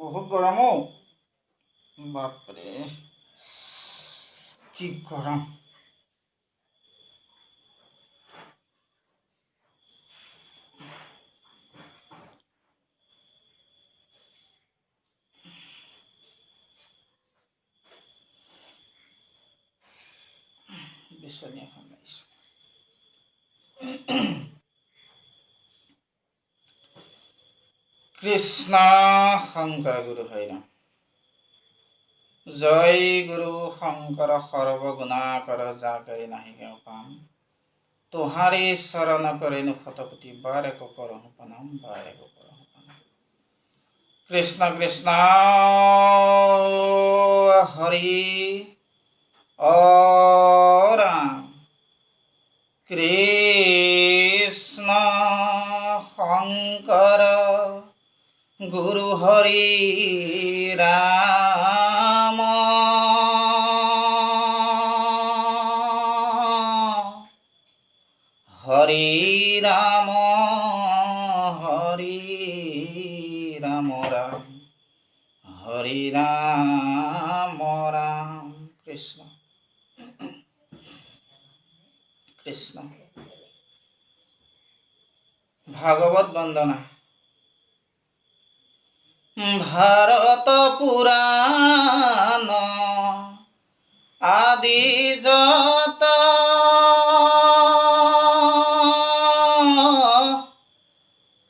बहुत गरम हो। बाप रे की गरम। বিচনী এখন মাৰিছো। কৃষ্ণ শংকৰ গুৰু হৰিনাম। জয় গুরু শঙ্कर সর্বগুণাकर जाकरि नहीं के पाम। तुहारी शरण करे फटपति बारे को करो प्रणाम बारे को करो प्रणाम। कृष्ण कृष्ण हरि ओ राम। कृष्ण शंकर गुरु हरि राम। हरि राम राम हरि राम राम। कृष्ण कृष्ण। भागवत वंदना। भारत पुराण आदि जत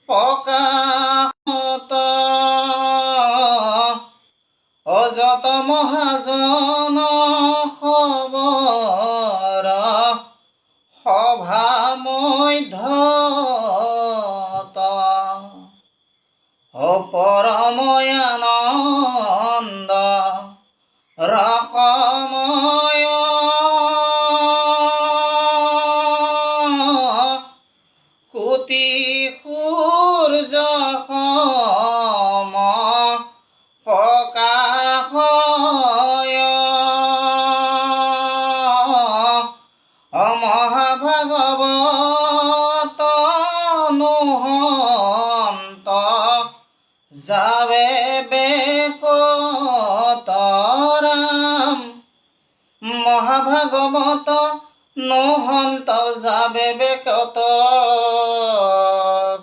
प्रकाशत अजत महाजन खबर सभा मध्यत परमयानंद रसमय कोटि सूर्य सम प्रकाशय महाभागवत नुहंत जावे बेकतराम। महाभागवत नुहंत जावे बेकत।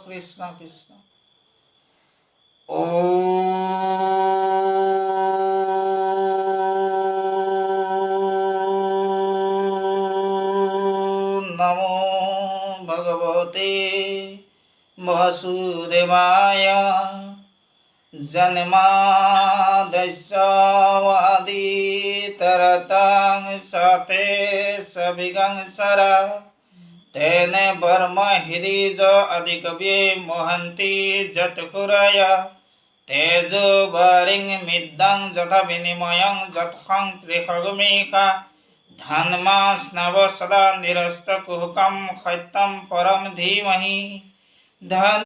कृष्ण कृष्ण। ओ नमो भगवते वासुदेवाय। जन्मादस्यादितरतं सते सविगं सरा तेने वर्म हृज अधिकव्ये मोहन्ति जतकुरय तेजो वरिं मिद्दं जथा विनिमयं जत्खं त्रिखगुमेका धन्मा स्नव सदा निरस्तकुहकं खैत्तं परम धीमहि धन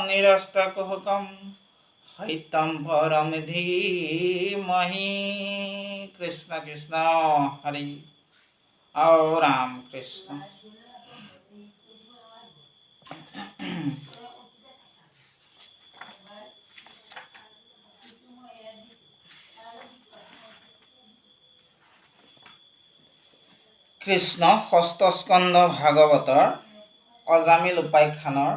निरस्तकुहकं खैत्तं परम धीमहि। कृष्ण कृष्ण हरि और राम कृष्ण। कृष्ण षष्ठ स्कंद भागवतर अजामिल उपाख्याনৰ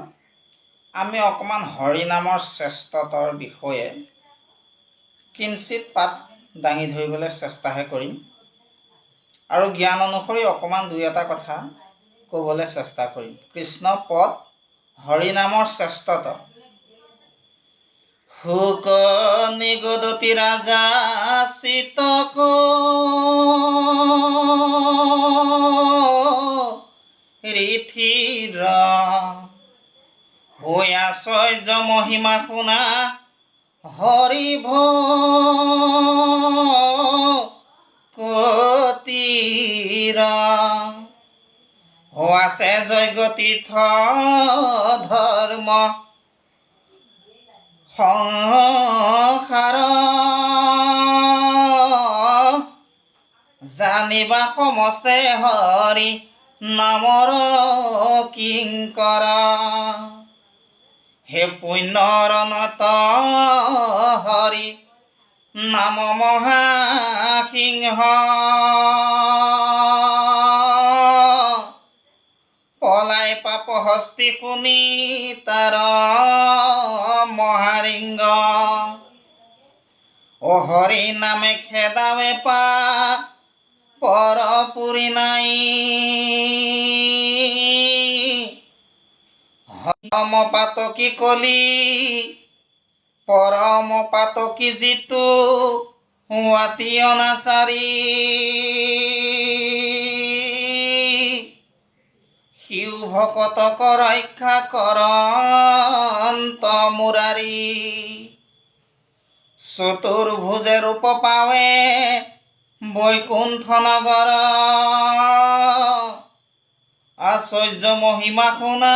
আমি অকমান হৰিনামৰ শ্ৰেষ্ঠতাৰ বিষয়ে কিঞ্চিত পাত দাঙি ধৰিবলৈ চেষ্টাহে কৰিম আৰু জ্ঞান অনুসৰি অকমান দুই এটা কথা ক'বলৈ চেষ্টা কৰিম। কৃষ্ণ পদ হৰিনামৰ শ্ৰেষ্ঠতা। হুক নিগদতি ৰাজা চিতক ঋথিৰ হৈ আশ্চৰ্য মহিমা শুনা হৰি ভকতিৰ আছে যজ্ঞতীৰ্থ ধৰ্ম সংসাৰ জানিবা সমস্তে হৰি নামৰ কিংকৰ হে পুণ্যৰ নত হৰি নাম মহাসিংহ পলাই পাপ হস্তি শুনি তাৰ মহাৰিংগ ও হৰি নামে খেদাবে পা পৰপুৰি নাই হম পাতকি কলি পৰম পাতকি জিতু হুৱাতি অনাচাৰী শিউ ভকতক ৰক্ষা কৰন্ত মুৰাৰী চতুৰ্ভুজে ৰূপ পাৱে বৈকুণ্ঠ নগৰ আশ্চৰ্য মহিমা শুনা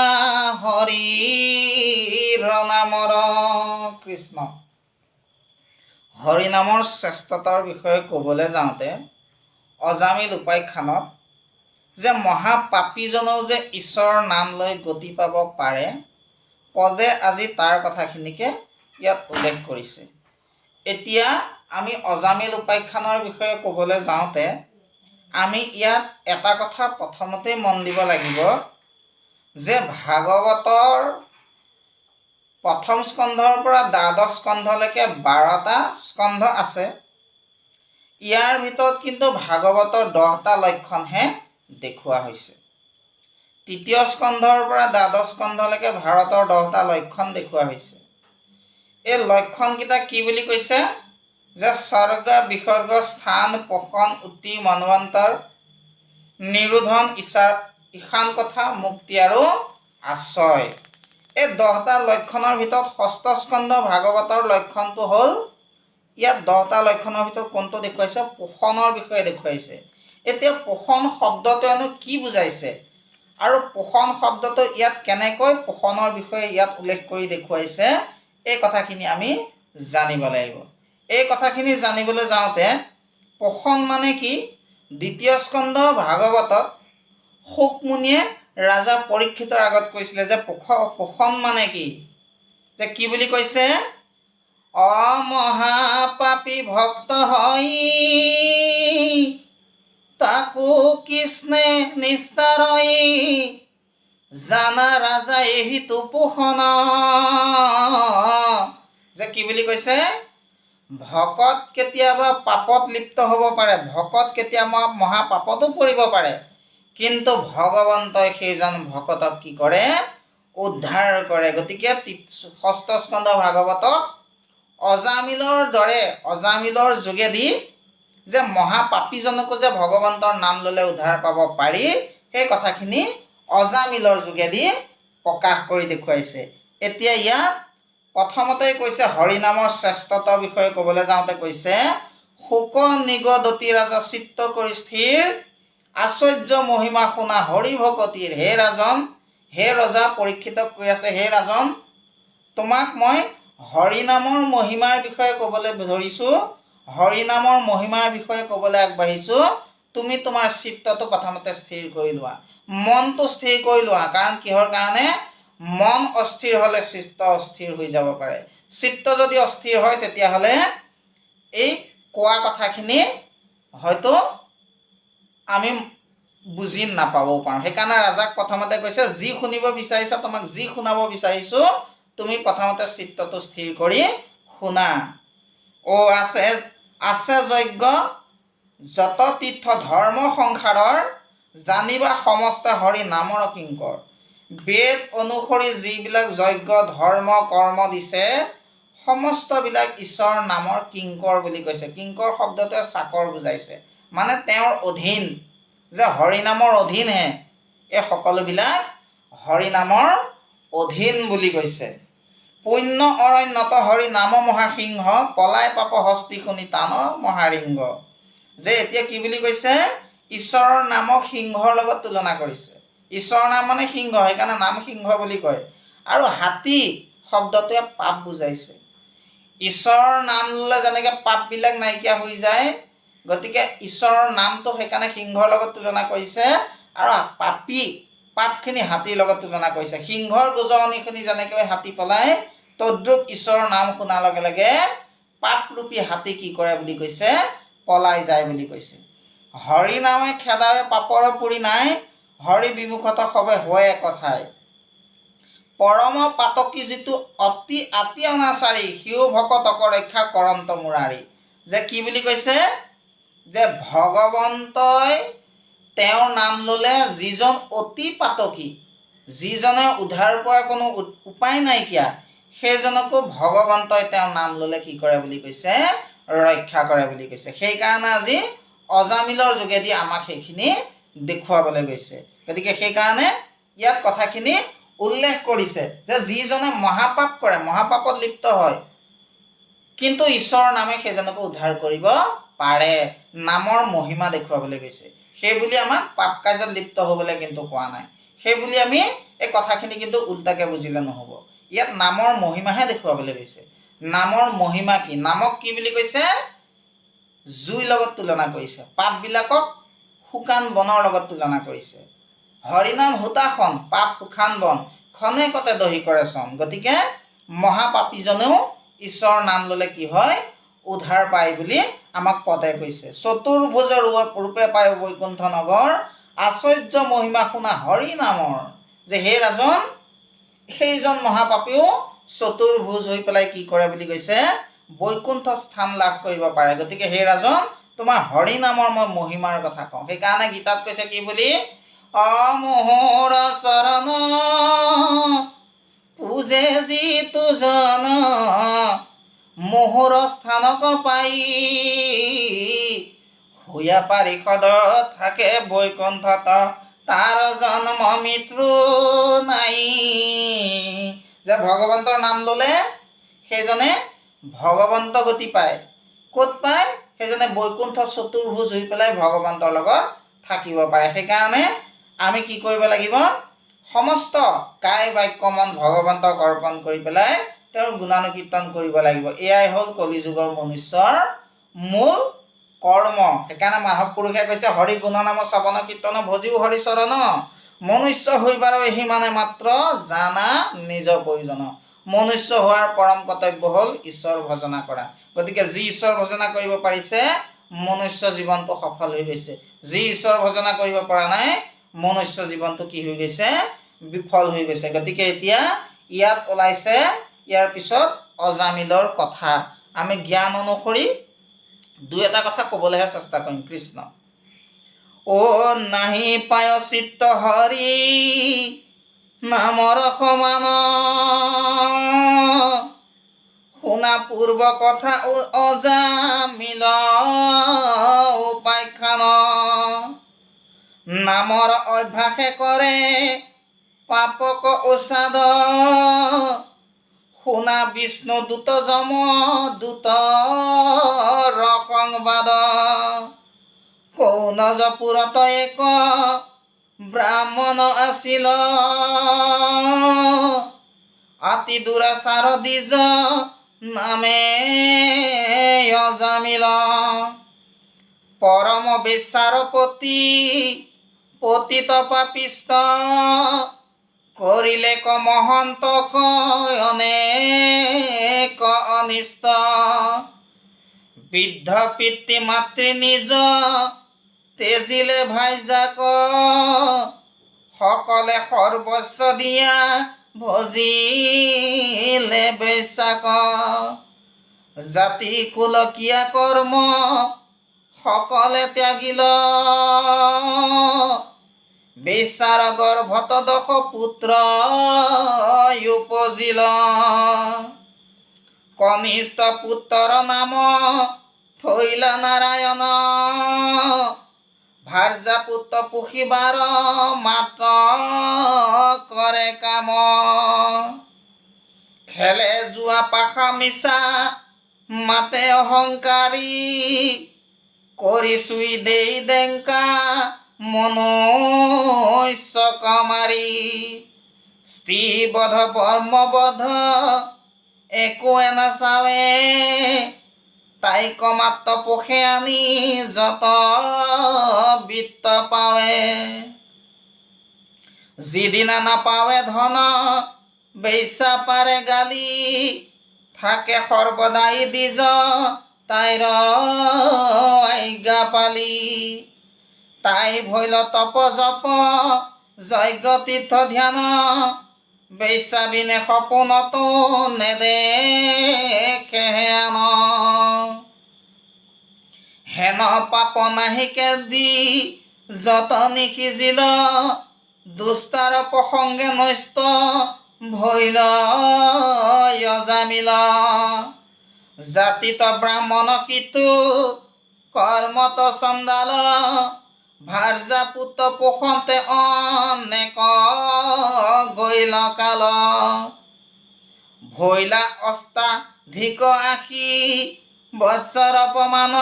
হৰিৰ নামৰ কৃষ্ণ। হৰিনামৰ শ্ৰেষ্ঠতাৰ বিষয়ে ক'বলৈ যাওঁতে অজামিল উপাখ্যানত যে মহাপাপীজনেও যে ঈশ্বৰৰ নাম লৈ গতি পাব পাৰে পদে আজি তাৰ কথাখিনিকে ইয়াত উল্লেখ কৰিছে। এতিয়া আমি অজামিল উপাখ্যানৰ বিষয়ে ক'বলৈ যাওঁতে আমি ইয়াত এটা কথা প্ৰথমতেই মন দিব লাগিব যে ভাগৱতৰ প্ৰথম স্কন্ধৰ পৰা দ্বাদশ স্কন্ধলৈকে 12টা স্কন্ধ আছে। ইয়াৰ ভিতৰত কিন্তু ভাগৱতৰ 10টা লক্ষণহে দেখুওৱা হৈছে। তৃতীয় স্কন্ধৰ পৰা দ্বাদশ স্কন্ধলৈকে ভাৰতৰ 10টা লক্ষণ দেখুওৱা হৈছে। এই লক্ষণকেইটা কি বুলি কৈছে যে স্বৰ্গ বিসৰ্গ স্থান পোষণ উতি মন্বন্তৰ নিৰোধন ঈশান কথা মুক্তি আৰু আশ্ৰয়। এই 10টা লক্ষণৰ ভিতৰত ষষ্ঠ স্কন্ধ ভাগৱতৰ লক্ষণটো হ'ল ইয়াত 10টা লক্ষণৰ ভিতৰত কোনটো দেখুৱাইছে পোষণৰ বিষয়ে দেখুৱাইছে। এতিয়া পোষণ শব্দটোৱেনো কি বুজাইছে আৰু পোষণ শব্দটো ইয়াত কেনেকৈ পোষণৰ বিষয়ে ইয়াত উল্লেখ কৰি দেখুৱাইছে এই কথাখিনি আমি জানিব লাগিব। এই কথাখিনি জানিবলৈ যাওঁতে পোষণ মানে কি দ্বিতীয় স্কন্ধ ভাগৱতত শুকমুনিয়ে ৰাজা পৰীক্ষিতৰ আগত কৈছিলে যে পোষণ মানে কি যে কি বুলি কৈছে অমহাপাপী ভক্ত হৈ তাকো কৃষ্ণে নিস্তাৰই জানা ৰাজা এহিতো পোষণ যে কি বুলি কৈছে ভকত কেতিয়াবা পাপত লিপ্ত হ'ব পাৰে, ভকত কেতিয়াবা মহাপাপতো পৰিব পাৰে, কিন্তু ভগৱন্তই সেইজন ভকতক কি কৰে উদ্ধাৰ কৰে। গতিকে ষষ্ঠ স্কন্ধ ভাগৱতত অজামিলৰ দৰে অজামিলৰ যোগেদি যে মহাপাপীজনকো যে ভগৱন্তৰ নাম ল'লে উদ্ধাৰ পাব পাৰি সেই কথাখিনি অজামিলৰ যোগেদি প্ৰকাশ কৰি দেখুৱাইছে। এতিয়া ইয়াত প্ৰথমতে কৈছে হৰিনামৰ শ্ৰেষ্ঠতাৰ বিষয়ে ক'বলৈ যাওঁতে কৈছে শোক নিগদতি ৰাজা চিত্ত কৰি স্থিৰ আশ্চৰ্য মহিমা শুনা হৰি ভকতিৰ। হে ৰাজন, হে ৰজা পৰীক্ষিতক কৈ আছে হে ৰাজন তোমাক মই হৰিনামৰ মহিমাৰ বিষয়ে ক'বলৈ ধৰিছোঁ, হৰিনামৰ মহিমাৰ বিষয়ে ক'বলৈ আগবাঢ়িছোঁ। তুমি তোমাৰ চিত্তটো প্ৰথমতে স্থিৰ কৰি লোৱা, মনটো স্থিৰ কৰি লোৱা। কাৰণ কিহৰ কাৰণে মন অস্থিৰ হ'লে চিত্ত অস্থিৰ হৈ যাব পাৰে। চিত্ত যদি অস্থিৰ হয় তেতিয়াহ'লে এই কোৱা কথাখিনি হয়তো আমি বুজি নাপাবও পাৰোঁ। সেইকাৰণে ৰাজাক প্ৰথমতে কৈছে যি শুনিব বিচাৰিছা তোমাক যি শুনাব বিচাৰিছোঁ তুমি প্ৰথমতে চিত্তটো স্থিৰ কৰি শুনা। আছে যজ্ঞ যত তীৰ্থ ধৰ্ম সংসাৰৰ জানিবা সমস্ত হৰি নামৰ কিংকৰ। বেদ অনুসৰি যিবিলাক যজ্ঞ ধৰ্ম কৰ্ম দিছে সমস্তবিলাক ঈশ্বৰৰ নামৰ কিংকৰ বুলি কৈছে। কিংকৰ শব্দটোৱে চাকৰ বুজাইছে, মানে তেওঁৰ অধীন, যে হৰিনামৰ অধীনহে এই সকলোবিলাক হৰিনামৰ অধীন বুলি কৈছে। পুণ্য অৰণ্যত হৰি নাম মহাসিংহ পলাই পাপ হস্তি শুনি টান মহাৰিংগ। যে এতিয়া কি বুলি কৈছে ঈশ্বৰৰ নামক সিংহৰ লগত তুলনা কৰিছে। ঈশ্বৰৰ নাম মানে সিংহ, সেইকাৰণে নাম সিংহ বুলি কয়। আৰু হাতী শব্দটোৱে পাপ বুজাইছে। ঈশ্বৰৰ নাম ল'লে যেনেকৈ পাপবিলাক নাইকিয়া হৈ যায়, গতিকে ঈশ্বৰৰ নামটো সেইকাৰণে সিংহৰ লগত তুলনা কৰিছে। আৰু পাপী পাপখিনি হাতীৰ লগত তুলনা কৰিছে। সিংহৰ গোজৰণিখিনি যেনেকৈ হাতী পলায়, তদ্ৰুপ ঈশ্বৰৰ নাম শুনাৰ লগে লগে পাপৰূপী হাতী কি কৰে বুলি কৈছে? পলাই যায় বুলি কৈছে। হৰি নামে খেদাৱে পাপৰ পুৰি নাই, হৰি বিমুখত সবে হয় একঠাই। পৰম পাতকী যিটো অতি আতি অনাচাৰী, সিও ভকতক ৰক্ষা কৰন্ত মুৰাৰী। যে কি বুলি কৈছে? যে ভগৱন্তই তেওঁৰ নাম ল'লে যিজন অতি পাতকী, যিজনে উদ্ধাৰ পোৱাৰ কোনো উপায় নাইকিয়া, সেইজনকো ভগৱন্তই তেওঁৰ নাম ল'লে কি কৰে বুলি কৈছে? ৰক্ষা কৰে বুলি কৈছে। সেইকাৰণে আজি অজামিলৰ যোগেদি আমাক সেইখিনি দেখুৱাবলৈ গৈছে। গতিকে সেইকাৰণে ইয়াত কথাখিনি উল্লেখ কৰিছে যে যিজনে মহাপাপ কৰে, মহাপাপত লিপ্ত হয়, কিন্তু ঈশ্বৰৰ নামে সেইজনকো উদ্ধাৰ কৰিব পাৰে। নামৰ মহিমা দেখুৱাবলৈ গৈছে। সেই বুলি আমাক পাপ কাৰ্যত লিপ্ত হ'বলৈ কিন্তু কোৱা নাই। সেই বুলি আমি এই কথাখিনি কিন্তু উল্টাকে বুজিলে নহ'ব। ইয়াত নামৰ মহিমাহে দেখুৱাবলৈ গৈছে। নামৰ মহিমা কি? নামক কি বুলি কৈছে? জুইৰ লগত তুলনা কৰিছে। পাপবিলাকক শুকান বনৰ লগত তুলনা কৰিছে। হৰিনাম হোতাখন, পাপ শুকান বন, খনে কতে দহি কৰে চন। গতিকে মহাপাপীজনেও ঈশ্বৰৰ নাম ল'লে কি হয়? উদ্ধাৰ পায় বুলি আমাক পদে কৈছে। চতুৰ্ভুজৰ ৰূপে পায় বৈকুণ্ঠ নগৰ, আশ্চৰ্য মহিমা শুনা হৰি নামৰ। যে সেই ৰাজন, সেইজন মহাপাপীও চতুৰ্ভুজ হৈ পেলাই কি কৰে বুলি কৈছে? বৈকুণ্ঠ স্থান লাভ কৰিব পাৰে। গতিকে সেই ৰাজন, তোমাৰ হৰি নামৰ মই মহিমাৰ কথা কওঁ। সেইকাৰণে গীতাত কৈছে কি বুলি? অমোহৰ চৰণ পূজে যিটো জন, মোহৰ স্থানক পাই হুয়া পাৰিষদ থাকে বৈকুণ্ঠত, তাৰ জন্ম মৃত্যু নাই। যে ভগৱন্তৰ নাম ল'লে সেইজনে ভগৱন্ত গতি পায়। ক'ত পায়? সেইজনে বৈকুণ্ঠ চতুৰ্ভুজ হৈ পেলাই ভগৱন্তৰ লগত থাকিব পাৰে। সেইকাৰণে আমি কি কৰিব লাগিব? সমস্ত কায় বাক্য মন ভগৱন্তক অৰ্পণ কৰি পেলাই তেওঁৰ গুণানুকীৰ্তন কৰিব লাগিব। এয়াই হ'ল কলিযুগৰ মনুষ্যৰ মূল কৰ্ম। সেইকাৰণে মাধৱ পুৰুষে কৈছে হৰি গুণ নাম শ্ৰৱণ কীৰ্তন ভজিও হৰি চৰণ, মনুষ্য হৈবাৰ সিমানে মাত্ৰ জানা নিজ প্ৰয়োজন। মনুষ্য হোৱাৰ পৰম কৰ্তব্য হ'ল ঈশ্বৰ ভজনা কৰা। গতিকে যি ঈশ্বৰ ভজনা কৰিব পাৰিছে, মনুষ্য জীৱনটো সফল হৈ গৈছে। যি ঈশ্বৰ ভজনা কৰিব পৰা নাই, মনুষ্য জীৱনটো কি হৈ গৈছে? বিফল হৈ গৈছে। গতিকে এতিয়া ইয়াত ওলাইছে ইয়াৰ পিছত অজামিলৰ কথা। আমি জ্ঞান অনুসৰি দুই এটা কথা ক'বলৈহে চেষ্টা কৰিম। কৃষ্ণ অ নাহি পায় চিত্ত হৰি নামৰ সমান, শুনা পূৰ্ব কথা অজামিল উপাখ্যান। নামৰ অভ্যাসে কৰে পাপক উচ্ছাদ, শুনা বিষ্ণু দূত যম দূত সংবাদ। কৌনজপুৰত এক ব্ৰাহ্মণ আছিল, অতি দুৰাচাৰ দ্বিজ নামে অজামিল। পৰম বিচাৰপতি পতিত পাপিষ্ট, কৰিলে ক মহন্তক অনেক অনিষ্ট। বৃদ্ধ পিতৃ মাতৃ নিজ তেজিলে ভাইজাক, সকলে সৰ্বস্ব দিয়া ভজিলে বৈশ্যাক। জাতি কুলকীয়া কৰ্ম সকলে ত্যাগিল, বেশ্যাৰ গৰ্ভত দশ পুত্ৰ উপজিল। কনিষ্ঠ পুত্ৰৰ নাম থৈলা নাৰায়ণ, ভাৰ্যা পুত্ৰ পুষিবাৰ মাত্ৰ কৰে কাম। খেলে যোৱা পাশা মিছা মাতে অহংকাৰী, কৰি চুই দেই ডেংকা মনুষ্য কমাৰী। স্ত্ৰীবধ ব্ৰহ্মবধ একোৱে নাচাৱে, তাইক মাত্ৰ পোষে আনি যত বিত্ত পাৱে। যিদিনা নাপাৱে ধন বেইছা পাৰে গালি থাকে সৰ্বদাই দিজ তাইৰ আজ্ঞা পালি তাই ভৈল তপ জপ যজ্ঞ তীৰ্থ ধ্যান বেইছা বিনে সপোনতো নেদেখে আন হেন পাপ নাহিকে দি যত নিসিজিল দুষ্টাৰ প্ৰসংগে নষ্ট ভৈল অজামিল জাতিত ব্ৰাহ্মণ কিতু কৰ্মত চণ্ডাল ভাৰ্যা পুত্ৰ পোষন্তে অনেক গৈল কাল ভৈলা অষ্টাধিক 80 বৎসৰ অপমান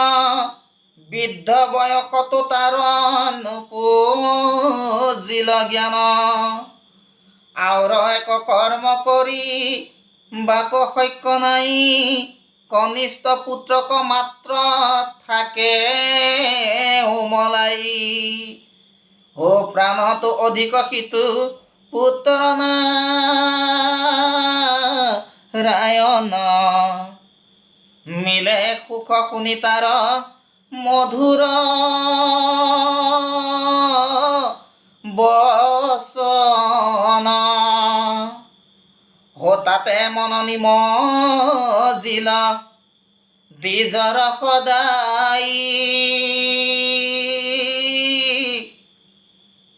বৃদ্ধ বয়সতো তাৰ নুপুজিল জ্ঞান আউৰ এক কৰ্ম কৰি বাক সক্য নাই কনিষ্ঠ পুত্ৰক মাত্ৰ থাকে উমলাই ও প্ৰাণতো অধিক সিটো পুত্ৰ নাৰায়ণ মিলে সুখ শুনি তাৰ মধুৰ বচন হতাতে মন নিমজিল দ্বিজৰ সদায়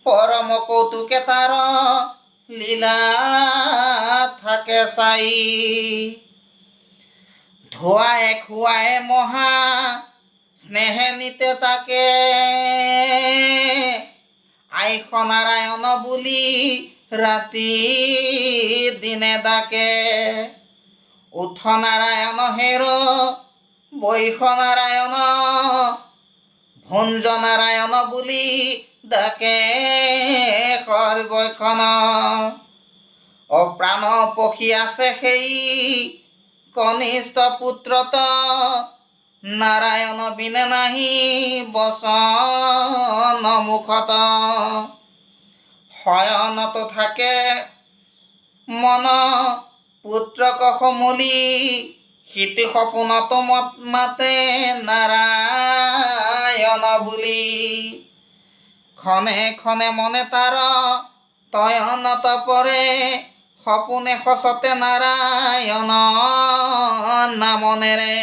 পৰম কৌতুকে তাৰ লীলা থাকে চাই ধুৱাই খুৱাই মহা স্নেহে নিতে তাকে আইখ নাৰায়ণ বুলি ৰাতি দিনে ডাকে উঠ নাৰায়ণ হেৰ বৈশ নাৰায়ণ ভুঞ্জ নাৰায়ণ বুলি ডাকে সৰ্বক্ষণ অপ্ৰাণ পক্ষী আছে সেই কনিষ্ঠ পুত্ৰত নাৰায়ণ বিনে নাহি বচন মুখত শয়নতো থাকে মন পুত্ৰক সমলি সিটো সপোনতো মাতে নাৰায়ণ বুলি ক্ষণে ক্ষণে মনে তাৰ তয়নত পৰে সপোনে সচতে নাৰায়ণ নামনেৰে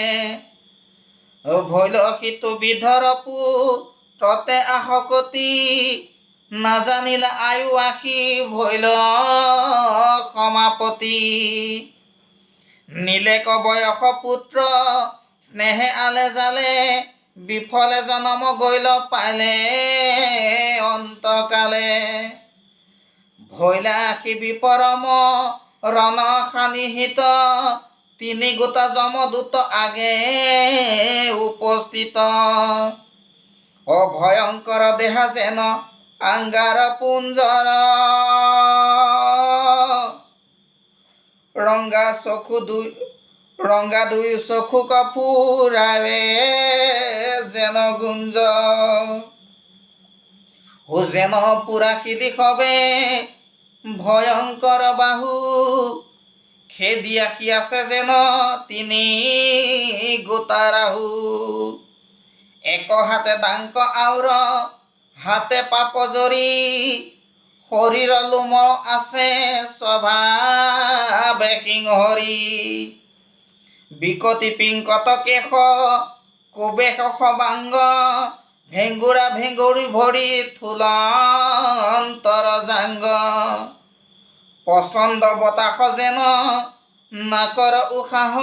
ভৈল সিটো বিধৰ পুত্ৰতে আশকতি নাজানিল আয়ু আশী ভৈল সমাপতি নীলেক বয়স পুত্ৰ স্নেহে আলে জালে বিফলে জনম গৈল পালে অন্তকালে ভৈলা শিবি পৰম ৰণ সানিহিত তিনি গোটা যমদূত আগে উপস্থিত অভয়ংকৰ দেহা যেন আংগাৰ পুঞ্জৰ ৰংগা দুই চকু কপুৰাৱে যেন গুঞ্জ যেন পুৰা শিলি সবে ভয়ংকৰ বাহু খেদি আহি আছে যেন তিনি গোটা ৰাহু এক হাতে ডাংক আউৰ হাতে পাপ জৰি শৰীৰ লোম আছে স্বভাৱে সিংহৰি বিকটি পিংকত কেশ কুবেশ সবাংগ ভেংগুৰা ভেংগুৰি ভৰি থুলন্তৰ জাংগ পচন্দ বতাস যেন নাকৰ উশাহ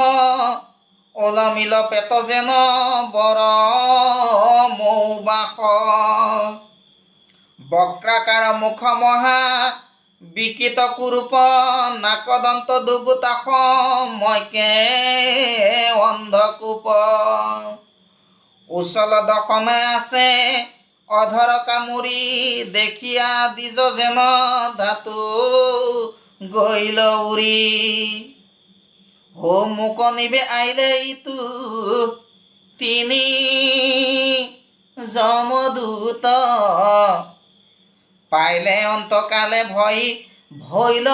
ওলমিল পেট যেন বৰ মৌবাস বক্ৰাকাৰ মুখ মহা বিকৃত কুৰূপ নাকদন্ত দুগুটা মইকে অন্ধকূপ উচল দশনে আছে অধৰ কামুৰি দেখিয়া দিজ যেন ধাতু গৈল উৰি হো মুক নিবে আইলে ইটো তিনি যমদূত পাইলে অন্তকালে ভৈল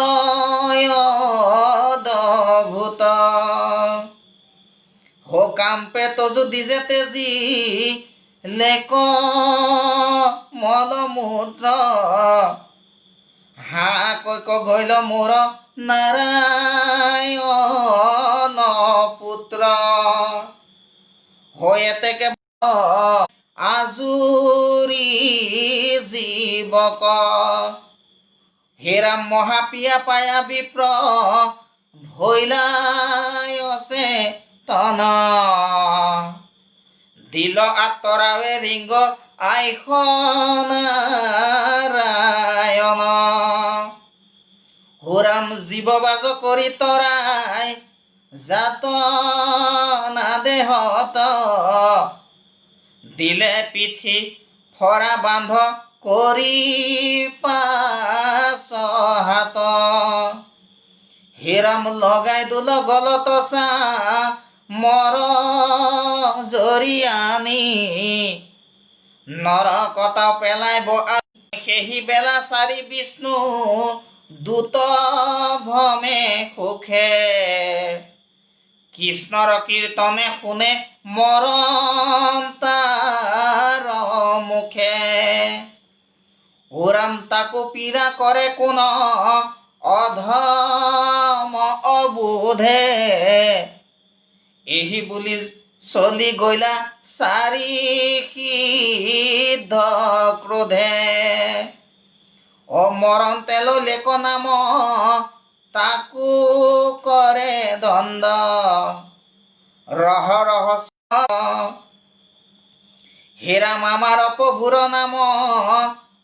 ভূত হোকাম্পে তজু যেতে জি লেক মলমূত্ৰ কৈক গৈল মোৰ নাৰায়ণ পুত্ৰ হৈ এতেকে আজুৰি জীৱক হেৰাম মহাপিয়া পায়া বিপ্ৰ ভৈলাই আছে তন দিল আঁতৰাৱে ৰিংগ আইসনাৰায়ণ হুৰাম জীৱবাজ কৰি তৰাই জাত নাদেহত দিলে পিঠি ফৰা বান্ধ কৰি পাছ হাত হিৰাম লগাই দুল গলত চা মৰ জৰিয়ানি নৰকতা পেলাইব সেহি বেলা চাৰি বিষ্ণু দূত ভমে সুখে কৃষ্ণৰ কীৰ্তনে শুনে মৰণ তাৰ মুখে হুৰাম তাকো পীড়া কৰে কোন অধম অবোধে এহি বুলি চলি গইলা চাৰি সিদ্ধ ক্ৰোধে অমৰণ তেল লেক নাম তাকো কৰে দণ্ড ৰহ হেৰাম আমাৰ প্ৰভুৰ নাম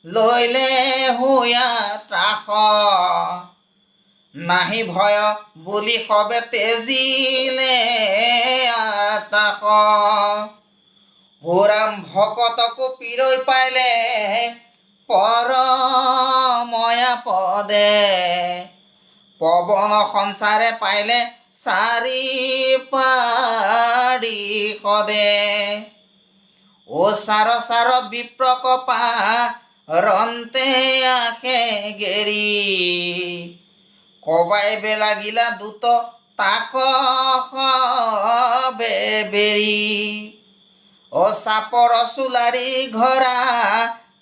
লৈলে হুয়া ত্ৰাস নাহি ভয় বুলি সবে তেজিলে আতাক হুৰাম ভকতকো পিৰৈ পাইলে পৰময়া পদে পৱন সঞ্চাৰে পাইলে চাৰি পাৰি সদে ও চাৰ চাৰ বিপ্ৰ কপা ৰন্তে আখে গেৰি কবাইবে লাগিলা দূত তাক বেৰি ও চাপৰ চুলাৰি ঘৰা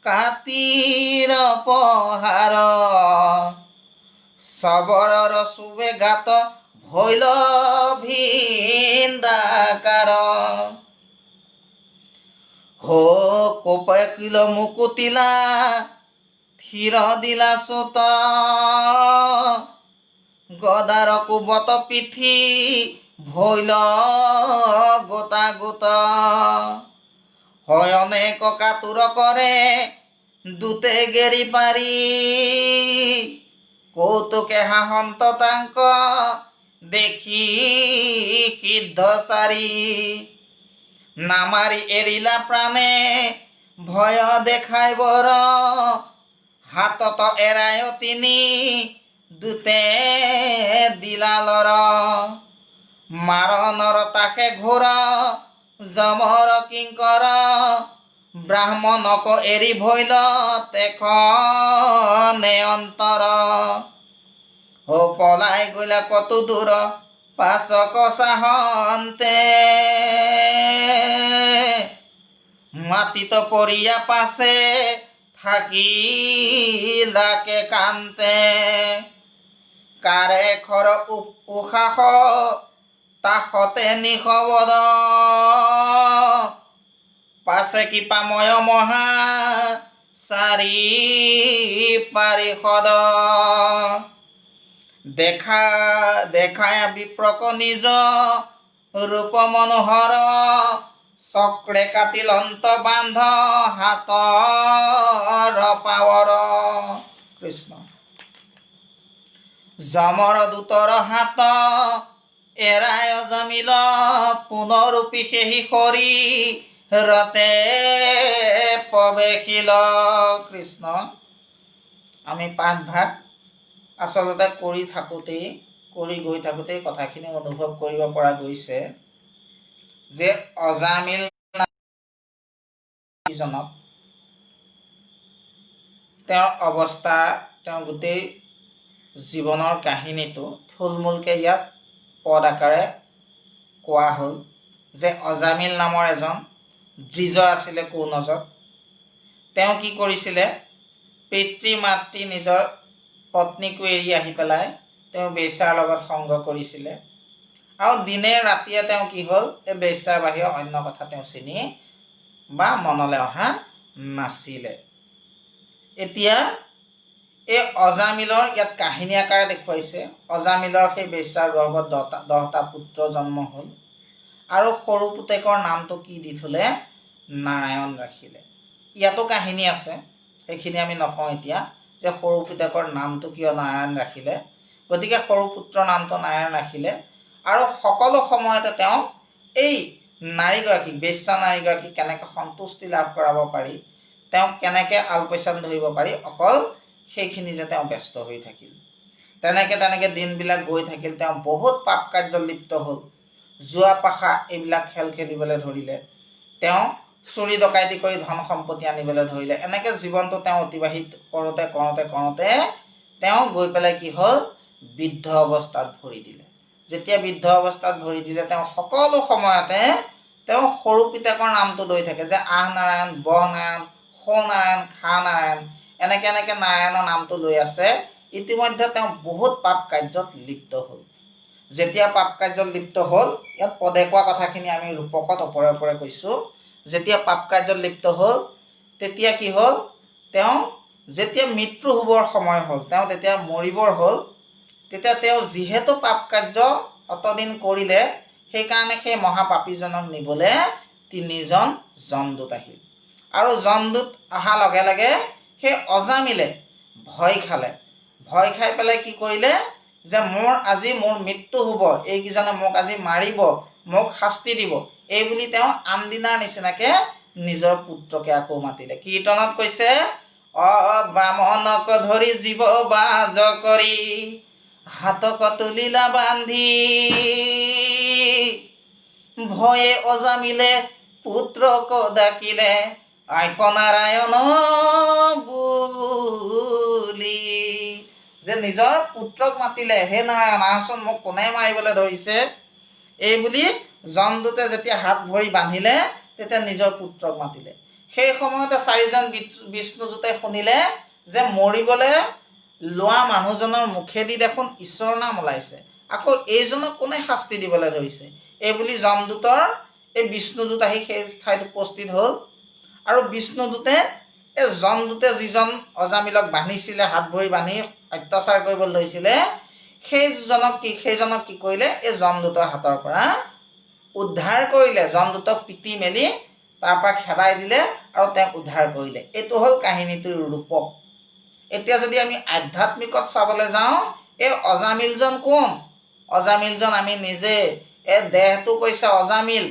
কাতিৰ পহাৰ সবৰৰ চুবে গাত ভৈল ভিন্দাকাৰ হো কোপাই কিল মুকুতিলা থিৰ দিলা চোত গদাৰ কুবত পিঠি ভৈল গোটা গোট হয়নে ককাতুৰ কৰে দূতে গেৰি পাৰি কৌতুকে হাহন্ত তাংক দেখি সিদ্ধ চাৰি নামাৰি এৰিলা প্ৰাণে ভয় দেখাই বৰ হাতত এৰাই তিনি দূতে দিলা লৰ মাৰণৰ তাকে ঘোৰ যমৰ কিংকৰ ব্ৰাহ্মণক এৰি ভৈল তেখনে অন্তৰ হো পলাই গলা কত দূৰ পাছক চাহন্তে মাটিত পৰিয়া পাছে থাকিলাকে কান্তে কাৰে খৰ উশাস তাসতে নিশবদ পাছে কৃপাময় মহা চাৰি পাৰিষদ দেখায় বিপ্ৰক নিজ ৰূপ মনোহৰ চক্ৰে কাটিল অন্ত বান্ধ হাতৰ পাৱৰ কৃষ্ণ যমৰ দূতৰ হাত এৰাই অজামিল পুনৰূপী সেহি কৰি ৰতে প্ৰৱেশিল কৃষ্ণ আমি পাঠভাগ আচলতে কৰি গৈ থাকোঁতেই কথাখিনি অনুভৱ কৰিব পৰা গৈছে যে অজামিল জনক তেওঁৰ অৱস্থা, তেওঁৰ গোটেই জীৱনৰ কাহিনীটো থুলমূলকৈ ইয়াত পদ আকাৰে কোৱা হ'ল যে অজামিল নামৰ এজন দ্বিজ আছিলে কৌনজত। তেওঁ কি কৰিছিলে, পিতৃ মাতৃ নিজৰ পত্নীকো এৰি আহি পেলাই তেওঁ বেশ্যাৰ লগত সংগ কৰিছিলে আৰু দিনে ৰাতিয়ে তেওঁ কি হ'ল, এই বেশ্যাৰ বাহিৰে অন্য কথা তেওঁ চিনি বা মনলৈ অহা নাছিলে। এতিয়া এই অজামিলৰ ইয়াত কাহিনী আকাৰে দেখুৱাইছে। অজামিলৰ সেই বেশ্যাৰ গৰ্ভত 10টা পুত্ৰ জন্ম হ'ল আৰু সৰু পুতেকৰ নামটো কি দি থলে, নাৰায়ণ ৰাখিলে। ইয়াতো কাহিনী আছে, সেইখিনি আমি নকওঁ এতিয়া যে সৰু পুতেকৰ নামটো কিয় নাৰায়ণ ৰাখিলে। গতিকে সৰু পুত্ৰৰ নামটো নাৰায়ণ ৰাখিলে আৰু সকলো সময়তে তেওঁ এই নাৰীগৰাকীক, বেশ্যা নাৰীগৰাকীক কেনেকৈ সন্তুষ্টি লাভ কৰাব পাৰি, তেওঁক কেনেকৈ আলপৈচান ধৰিব পাৰি, অকল সেইখিনিতে তেওঁ ব্যস্ত হৈ থাকিল। তেনেকৈ দিনবিলাক গৈ থাকিল। তেওঁ বহুত পাপ কাৰ্যত লিপ্ত হ'ল। জুৱা পাশা এইবিলাক খেল খেলিবলৈ ধৰিলে। তেওঁ চুৰি ডকাইতি কৰি ধন সম্পত্তি আনিবলৈ ধৰিলে। এনেকৈ জীৱনটো তেওঁ অতিবাহিত কৰোঁতে তেওঁ গৈ পেলাই কি হ'ল, বৃদ্ধ অৱস্থাত ভৰি দিলে। যেতিয়া বৃদ্ধ অৱস্থাত ভৰি দিলে, তেওঁ সকলো সময়তে তেওঁ সৰু পিতেকৰ নামটো লৈ থাকে যে আহ নাৰায়ণ, ব নাৰায়ণ, সৌ নাৰায়ণ, খা নাৰায়ণ, এনেকৈ নাৰায়ণৰ নামটো লৈ আছে। ইতিমধ্যে তেওঁ বহুত পাপ কাৰ্যত লিপ্ত হ'ল। যেতিয়া পাপ কাৰ্যত লিপ্ত হ'ল, ইয়াত পদে কোৱা কথাখিনি আমি ৰূপকত ওপৰে ওপৰে কৈছোঁ। যেতিয়া পাপ কাৰ্যত লিপ্ত হ'ল, তেতিয়া কি হ'ল, তেওঁ যেতিয়া মৃত্যু হ'বৰ সময় হ'ল, তেওঁ তেতিয়া মৰিবৰ হ'ল, তেতিয়া তেওঁ যিহেতু পাপ কাৰ্য অতদিন কৰিলে, সেইকাৰণে সেই মহাপাপীজনক নিবলৈ 3জন যমদূত আহিল। আৰু যমদূত অহাৰ লগে লগে সেই অজামিলে ভয় খালে। ভয় খাই পেলাই কি কৰিলে, যে আজি মোৰ মৃত্যু হ'ব, এইকেইজনে মোক আজি মাৰিব, মোক শাস্তি দিব, এই বুলি তেওঁ আনদিনাৰ নিচিনাকৈ নিজৰ পুত্ৰকে আকৌ মাতিলে। কীৰ্তনত কৈছে, ব্ৰাহ্মণক ধৰি জীৱ বাজ কৰি, হাতক তুলিলা বান্ধি, ভয়ে অজামিলে পুত্ৰক ডাকিলে, আইক নাৰায়ণ বুলি। যে নিজৰ পুত্ৰক মাতিলে, হে নাৰায়ণ আহচোন, মোক কোনে মাৰিবলৈ ধৰিছে, এই বুলি যমদূতে যেতিয়া হাত ভৰি বান্ধিলে, তেতিয়া নিজৰ পুত্ৰক মাতিলে। সেই সময়তে 4জন বিষ্ণুদূতে শুনিলে যে মৰিবলৈ লোৱা মানুহজনৰ মুখেদি দেখোন ঈশ্বৰৰ নাম ওলাইছে, আকৌ এইজনক কোনে শাস্তি দিবলৈ ধৰিছে, এই বুলি যমদূতৰ এই বিষ্ণুদূত আহি সেই ঠাইত উপস্থিত হ'ল। আৰু বিষ্ণুদূতে এই যমদূতে যিজন অজামিলক বান্ধিছিলে, হাত ভৰি বান্ধি অত্যাচাৰ কৰিবলৈ ধৰিছিলে, সেইজনক কি কৰিলে, এই যমদূতৰ হাতৰ পৰা উদ্ধাৰ কৰিলে। যমদূতক পিটি মেলি তাৰ পৰা খেদাই দিলে আৰু তেওঁক উদ্ধাৰ কৰিলে। এইটো হ'ল কাহিনীটোৰ ৰূপক। এতিয়া যদি আমি আধ্যাত্মিকত চাবলৈ যাওঁ, এই অজামিলজন কোন? অজামিলজন আমি নিজে। এই দেহটো কৈছে অজামিল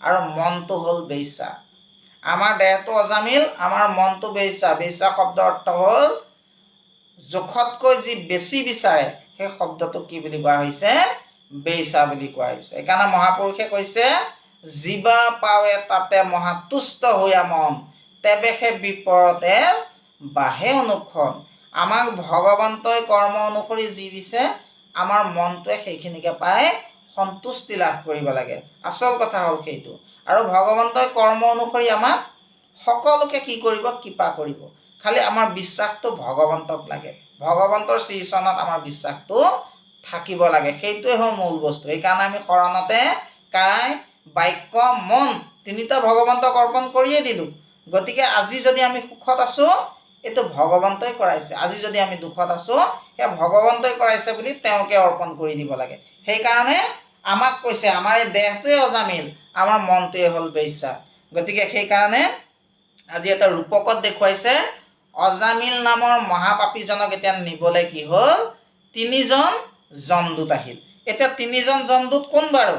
আৰু মনটো হ'ল বেশ্যা। আমাৰ দেহটো অজামিল, আমাৰ মনটো বেশ্যা। বেশ্যা শব্দৰ অৰ্থ হ'ল জোখতকৈ যি বেছি বিচাৰে, সেই শব্দটো কি বুলি কোৱা হৈছে, বেশ্যা বুলি কোৱা হৈছে। সেইকাৰণে মহাপুৰুষে কৈছে, জীৱা পাৱে তাতে মহাতুষ্ট হৈয়া মন, তেবেহে বিপৰতে বাহে অনুক্ষণ। আমাক ভগৱন্তই কৰ্ম অনুসৰি যি দিছে, আমাৰ মনটোৱে সেইখিনিকে পাই সন্তুষ্টি লাভ কৰিব লাগে। আচল কথা হ'ল সেইটো। আৰু ভগৱন্তই কৰ্ম অনুসৰি আমাক সকলোকে কি কৰিব, কৃপা কৰিব। খালি আমাৰ বিশ্বাসটো ভগৱন্তক লাগে, ভগৱন্তৰ শ্ৰীচৰণত আমাৰ বিশ্বাসটো থাকিব লাগে। সেইটোৱে হ'ল মূল বস্তু। সেইকাৰণে আমি শৰণতে কায়, বাক্য, মন 3টা ভগৱন্তক অৰ্পণ কৰিয়ে দিলোঁ। গতিকে আজি যদি আমি সুখত আছোঁ, এইটো ভগৱন্তই কৰাইছে। আজি যদি আমি দুখত আছোঁ, সেয়া ভগৱন্তই কৰাইছে বুলি তেওঁকে অৰ্পণ কৰি দিব লাগে। সেইকাৰণে আমাক কৈছে, আমাৰ এই দেহটোৱে অজামিল, আমাৰ মনটোৱে হ'ল বেশ্যা। গতিকে সেইকাৰণে আজি এটা ৰূপকত দেখুৱাইছে, অজামিল নামৰ মহাপাপীজনক এতিয়া নিবলৈ কি হ'ল, 3জন যমদূত আহিল। এতিয়া 3জন যমদূত কোন বাৰু?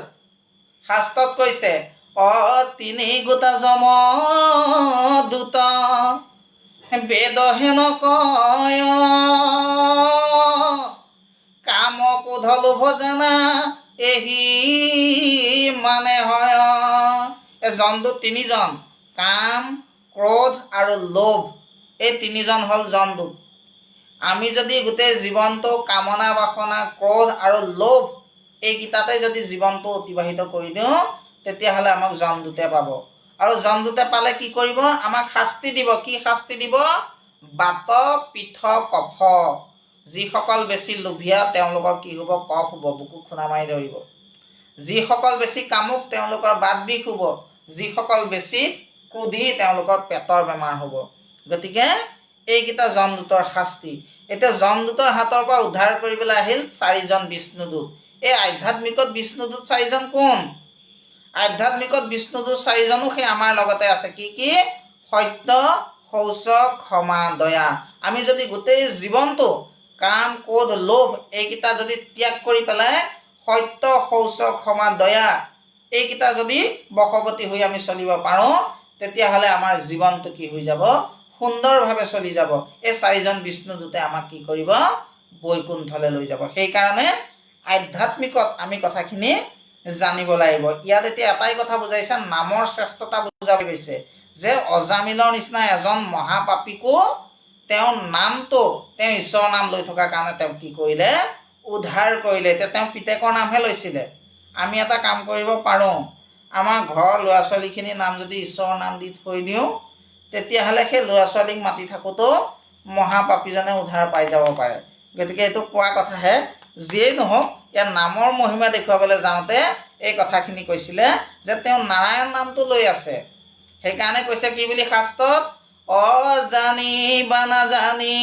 শাস্ত্ৰত কৈছে, 3 গোটা যমদূত বেদ হেন কয়, কাম ক্ৰোধ লোভ জানা এহি মানে হয়। এই যমদূত 3জন, কাম, ক্ৰোধ আৰু লোভ এই তিনিজন হ'ল যমদূত। আমি যদি গোটেই জীৱনটো কামনা বাসনা ক্ৰোধ আৰু লোভ এইকেইটাতে যদি জীৱনটো অতিবাহিত কৰি দিওঁ তেতিয়াহ'লে আমাক যমদূতে পাব। আৰু যমদূতে পালে কি কৰিব? আমাক শাস্তি দিব। কি শাস্তি দিব? বাত পিঠ কফ। যিসকল বেছি লোভীয়া তেওঁলোকৰ কি হ'ব? কফ হ'ব, বুকু খুন্দা মাৰি ধৰিব। যিসকল বেছি কামুক তেওঁলোকৰ বাত বিষ হ'ব। যিসকল বেছি ক্ৰোধী তেওঁলোকৰ পেটৰ বেমাৰ হ'ব। গতিকে এইকেইটা যমদূতৰ শাস্তি। এতিয়া যমদূতৰ হাতৰ পৰা উদ্ধাৰ কৰিবলৈ আহিল 4জন বিষ্ণুদূত। এই আধ্যাত্মিকত বিষ্ণুদূত 4জন কোন? আধ্যাত্মিকত বিষ্ণুদূত 4জনো সেই আমাৰ লগতে আছে। কি কি? সত্য, শৌচ, ক্ষমা, দয়া। আমি যদি গোটেই জীৱনটো কাম ক্ৰোধ লোভ এইকেইটা যদি ত্যাগ কৰি পেলাই সত্য, শৌচ, ক্ষমা, দয়া এইকেইটা যদি বশৱৰ্তী হৈ আমি চলিব পাৰোঁ তেতিয়াহ'লে আমাৰ জীৱনটো কি হৈ যাব? সুন্দৰভাৱে চলি যাব। এই 4জন বিষ্ণুদূতে আমাক কি কৰিব? বৈকুণ্ঠলৈ লৈ যাব। সেইকাৰণে আধ্যাত্মিকত আমি কথাখিনি জানিব লাগিব। ইয়াত এতিয়া এটাই কথা বুজাইছে, নামৰ শ্ৰেষ্ঠতা বুজাব গৈছে যে অজামিলৰ নিচিনা এজন মহাপাপীকো তেওঁৰ নামটো তেওঁ ঈশ্বৰৰ নাম লৈ থকাৰ কাৰণে তেওঁ কি কৰিলে? উদ্ধাৰ কৰিলে। এতিয়া তেওঁ পিতেকৰ নামহে লৈছিলে। আমি এটা কাম কৰিব পাৰোঁ, আমাৰ ঘৰৰ ল'ৰা ছোৱালীখিনিৰ নাম যদি ঈশ্বৰৰ নাম দি থৈ দিওঁ তেতিয়াহ'লে সেই ল'ৰা ছোৱালীক মাতি থাকোঁতেও মহাপাপীজনে উদ্ধাৰ পাই যাব পাৰে। গতিকে এইটো কোৱা কথাহে। যিয়েই নহওক ইয়াৰ নামৰ মহিমা দেখুৱাবলৈ যাওঁতে এই কথাখিনি কৈছিলে যে তেওঁ নাৰায়ণ নামটো লৈ আছে। সেইকাৰণে কৈছে কি বুলি শাস্ত্ৰত? অজানি বা নাজানি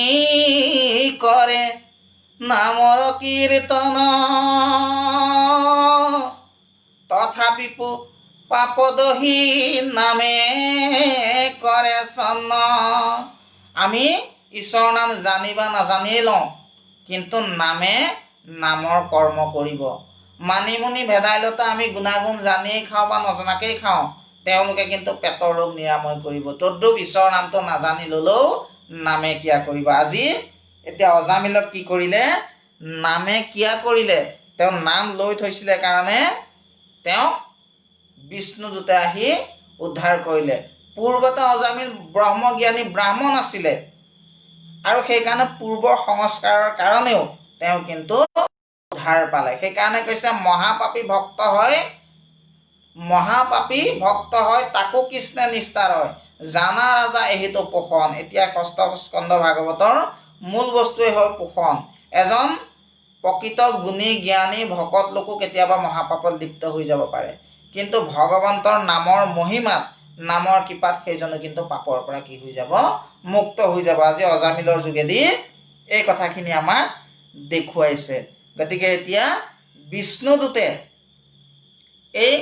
কৰে নামৰ কীৰ্তন তথাপিপো পাপদহি নামে কৰে চন্ন। আমি ঈশ্বৰৰ নাম জানি বা নাজানিয়েই লওঁ, কিন্তু নামে নামৰ কৰ্ম কৰিব। মানিমুনি ভেদাইলতা আমি গুণাগুণ জানিয়েই খাওঁ বা নজনাকেই খাওঁ, তেওঁলোকে কিন্তু পেটৰ ৰোগ নিৰাময় কৰিব। তদ্ৰূপ ঈশ্বৰৰ নামটো নাজানি ল'লেও নামে ক্ৰিয়া কৰিব। আজি এতিয়া অজামিলক কি কৰিলে? নামে ক্ৰিয়া কৰিলে। তেওঁ নাম লৈ থৈছিলে কাৰণে তেওঁক বিষ্ণুদূতে আহি উদ্ধাৰ কৰিলে। পূৰ্বতে অজামিল ব্ৰহ্মজ্ঞানী ব্ৰাহ্মণ আছিলে আৰু সেইকাৰণে পূৰ্বৰ সংস্কাৰৰ কাৰণেও তেওঁ কিন্তু উদ্ধাৰ পালে। সেইকাৰণে কৈছে মহাপাপী ভক্ত হয় তাকো কৃষ্ণে নিষ্ঠাৰ হয়, জানা ৰাজা এহিতো পোষণ। এতিয়া 6ষ্ঠ স্কন্ধ ভাগৱতৰ মূল বস্তুৱে হ'ল পোষণ। এজন প্ৰকৃত গুণী জ্ঞানী ভকত লোকো কেতিয়াবা মহাপাপত লিপ্ত হৈ যাব পাৰে, কিন্তু ভগৱন্তৰ নামৰ মহিমাত নামৰ কৃপাত সেইজনো কিন্তু পাপৰ পৰা কি হৈ যাব? মুক্ত হৈ যাব। আজি অজামিলৰ যোগেদি এই কথাখিনি আমাক দেখুৱাইছে। গতিকে এতিয়া বিষ্ণুদূতে এই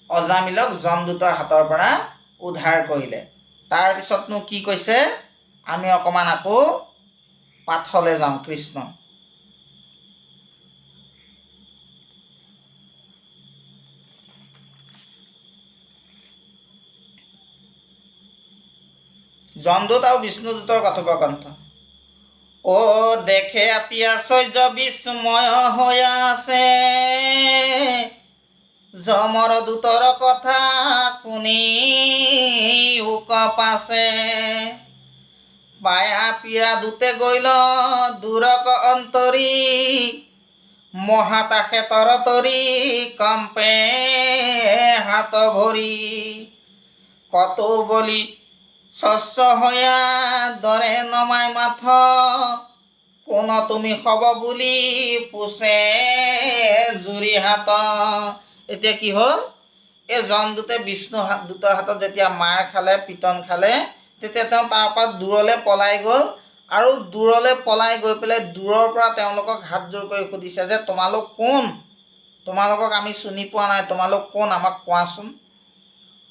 অজামিলক যমদূতৰ হাতৰ পৰা উদ্ধাৰ কৰিলে। তাৰপিছতনো কি কৈছে? আমি অকণমান আকৌ পাঠলৈ যাওঁ। কৃষ্ণ যমদূত আৰু বিষ্ণুদূতৰ কথোপকথন। ও দেখে আতি আশ্চৰ্য বিস্ময় হৈ আছে, যমৰ দূতৰ কথা শুনি উক পাছে। পায়া পীৰা দূতে গৈল দূৰক অন্তৰী, মহাতাসে তৰতৰি কম্পে হাত ভৰি। কত বলি শস্য হয়া দৰে নমাই মাথ, কোন তুমি হব বুলি পুছে জুৰি হাত। এতিয়া কি হ'ল? এই যমদূতে বিষ্ণুদূতৰ হাতত যেতিয়া মাৰ খালে, পিটন খালে, তেতিয়া তেওঁ তাৰ পৰা দূৰলৈ পলাই গ'ল আৰু দূৰলৈ পলাই গৈ পেলাই দূৰৰ পৰা তেওঁলোকক হাতযোৰ কৰি সুধিছে যে তোমালোক কোন? তোমালোকক আমি চিনি পোৱা নাই, তোমালোক কোন? আমাক কোৱাচোন।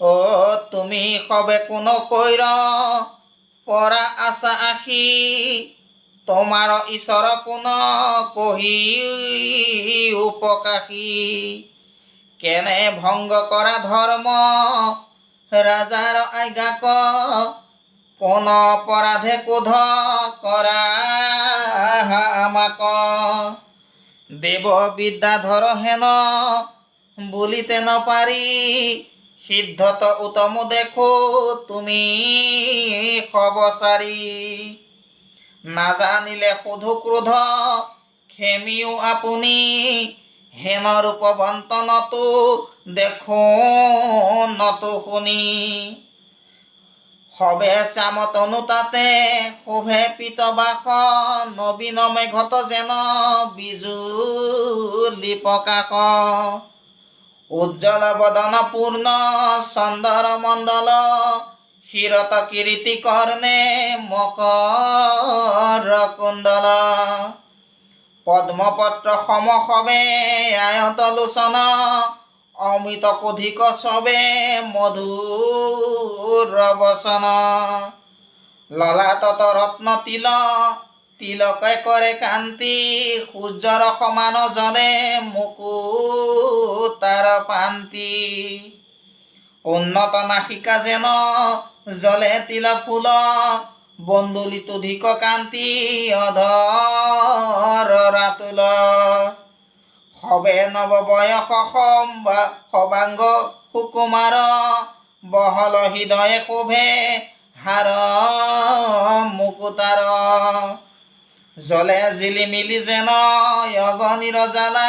অ তুমি সবে কোন কৈৰ পৰা আছা আশী, তোমাৰ ঈশ্বৰ কোন কহি উপকাশী। কেনে ভংগ কৰা ধৰ্ম ৰাজাৰ আজ্ঞাক, কোন অপৰাধে কোধ কৰা আমাক। দেৱ বিদ্যাধৰ হেন বুলিতে নপাৰি, সিদ্ধত উতম দেখো তুমি সবচাৰী। নাজানিলে সোধো ক্ৰোধ খেমিও আপুনি, হেন ৰূপ বন্তনতো দেখো নতো শুনি। সবে শ্যাম তনু তাতে শোভে পীতবাস, নবীন মেঘত যেন বিজুলি প্ৰকাশ। উজ্জ্বল বদন পূৰ্ণ চন্দৰ মণ্ডল, শিৰত কিৰীটি কৰ্ণে মকৰ কুণ্ডল। পদ্মপত্ৰ সম সবে আয়ত লোচন, অমৃত কোধিক চবে মধুৰ বচন। ললাটত ৰত্ন তিলকে কৰে কান্তি, সূৰ্যৰ সমান জলে মুকুতাৰ পান্তি। উন্নত নাসিকা যেন জলে তিল ফুল, বন্দুলিত অধিক কান্তি অধৰ ৰাতুল। সবে নৱ বয়স সবাংগ সুকুমাৰ, বহল হৃদয়ে শোভে হাৰ মুকুতাৰ। জলে জিলিমিলি যেন অগণিৰ জ্বালা,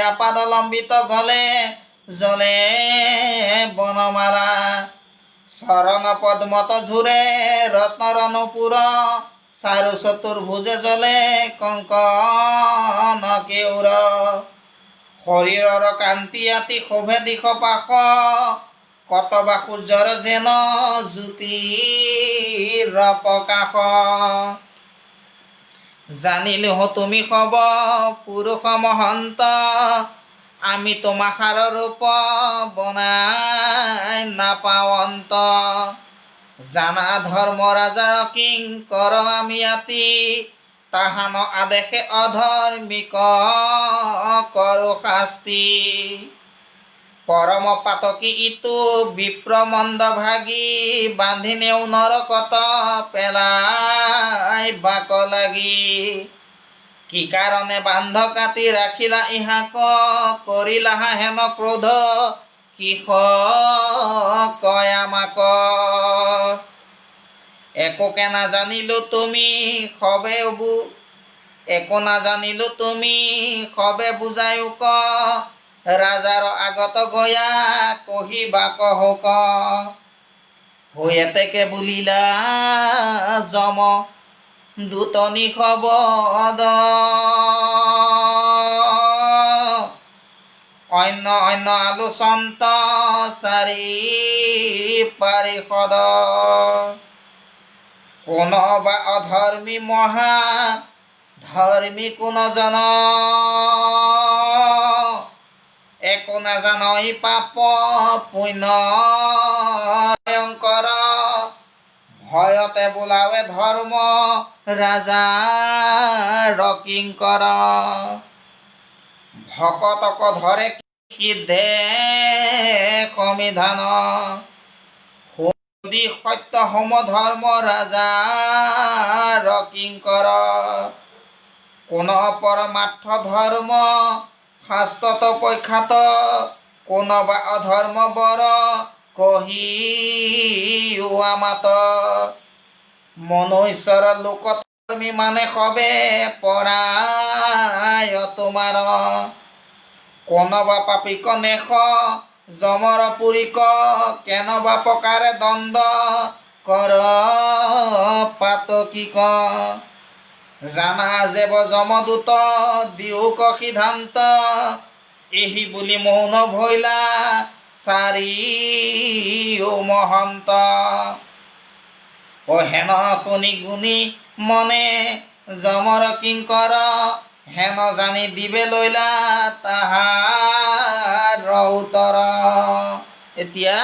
আপাদলম্বিত গলে জলে বনমালা। চৰণ পদ্মত ঝুৰে ৰত্নৰ নুপুৰ, চাৰু চতুৰ্ভুজে জলে কংকন কেউৰ। শৰীৰৰ কান্তি আতি শোভে দিশ পাশ, কতবা সূৰ্যৰ যেন জ্যোতিৰ প্ৰকাশ। জানিলো তুমি সব পুৰুষ মহন্ত, আমি তোমাষাৰ ৰূপ বনাই নাপাৱন্ত। জানা ধৰ্ম ৰাজাৰ কিংকৰ আমি আতি, তাহান আদেশে অধৰ্মিক কৰো শাস্তি। পৰম পাতকী ইটো বিপ্ৰ মন্দ ভাগি, বান্ধি নেও নৰকত পেলাই বাক লাগি। কি কাৰণে বান্ধ কাটি ৰাখিলা ইহাক, কৰিলা হেন ক্ৰোধ কিস কয় আমাক। একোকে নাজানিলো তুমি সবে বুজায়ো ক, ৰাজাৰ আগত গয়া কহিবা কহুক। হৈ এতেকে বুলিলা যম দূত নিশবদ, অন্য আলোচন্ত চাৰি পাৰিষদ। কোনবা অধৰ্মী মহা ধৰ্মী কোন জন, একো নাজানই পাপ পুণ্য ভয়ংকৰ। ভয়তে বোলাৱে ধৰ্ম ৰাজাৰ কিংকৰ। ভকতক ধৰে সিদ্ধে সমিধান, সুদি সত্য সম ধৰ্ম ৰাজাৰ কিংকৰ। কোন পৰমাৰ্থ ধৰ্ম শাস্ত্ৰত প্ৰখ্যাত, কোনবা অধৰ্ম বৰ কহি মাত। মনুষ্যৰ লোকত তুমি মানে সবে পৰায় তোমাৰ, কোনবা পাপিক নেশ যমৰ পুৰিক, কেনবা প্ৰকাৰে দণ্ড কৰ পাতকিক। জানা যেব যমদূত দিওক সিদ্ধান্ত, এহি বুলি মৌন ভৈলা চাৰি মহন্ত। হেন শুনি গুণী মনে যমৰ কিংকৰ, হেন জানি দিবে লৈলা তাহাৰ উত্তৰ। এতিয়া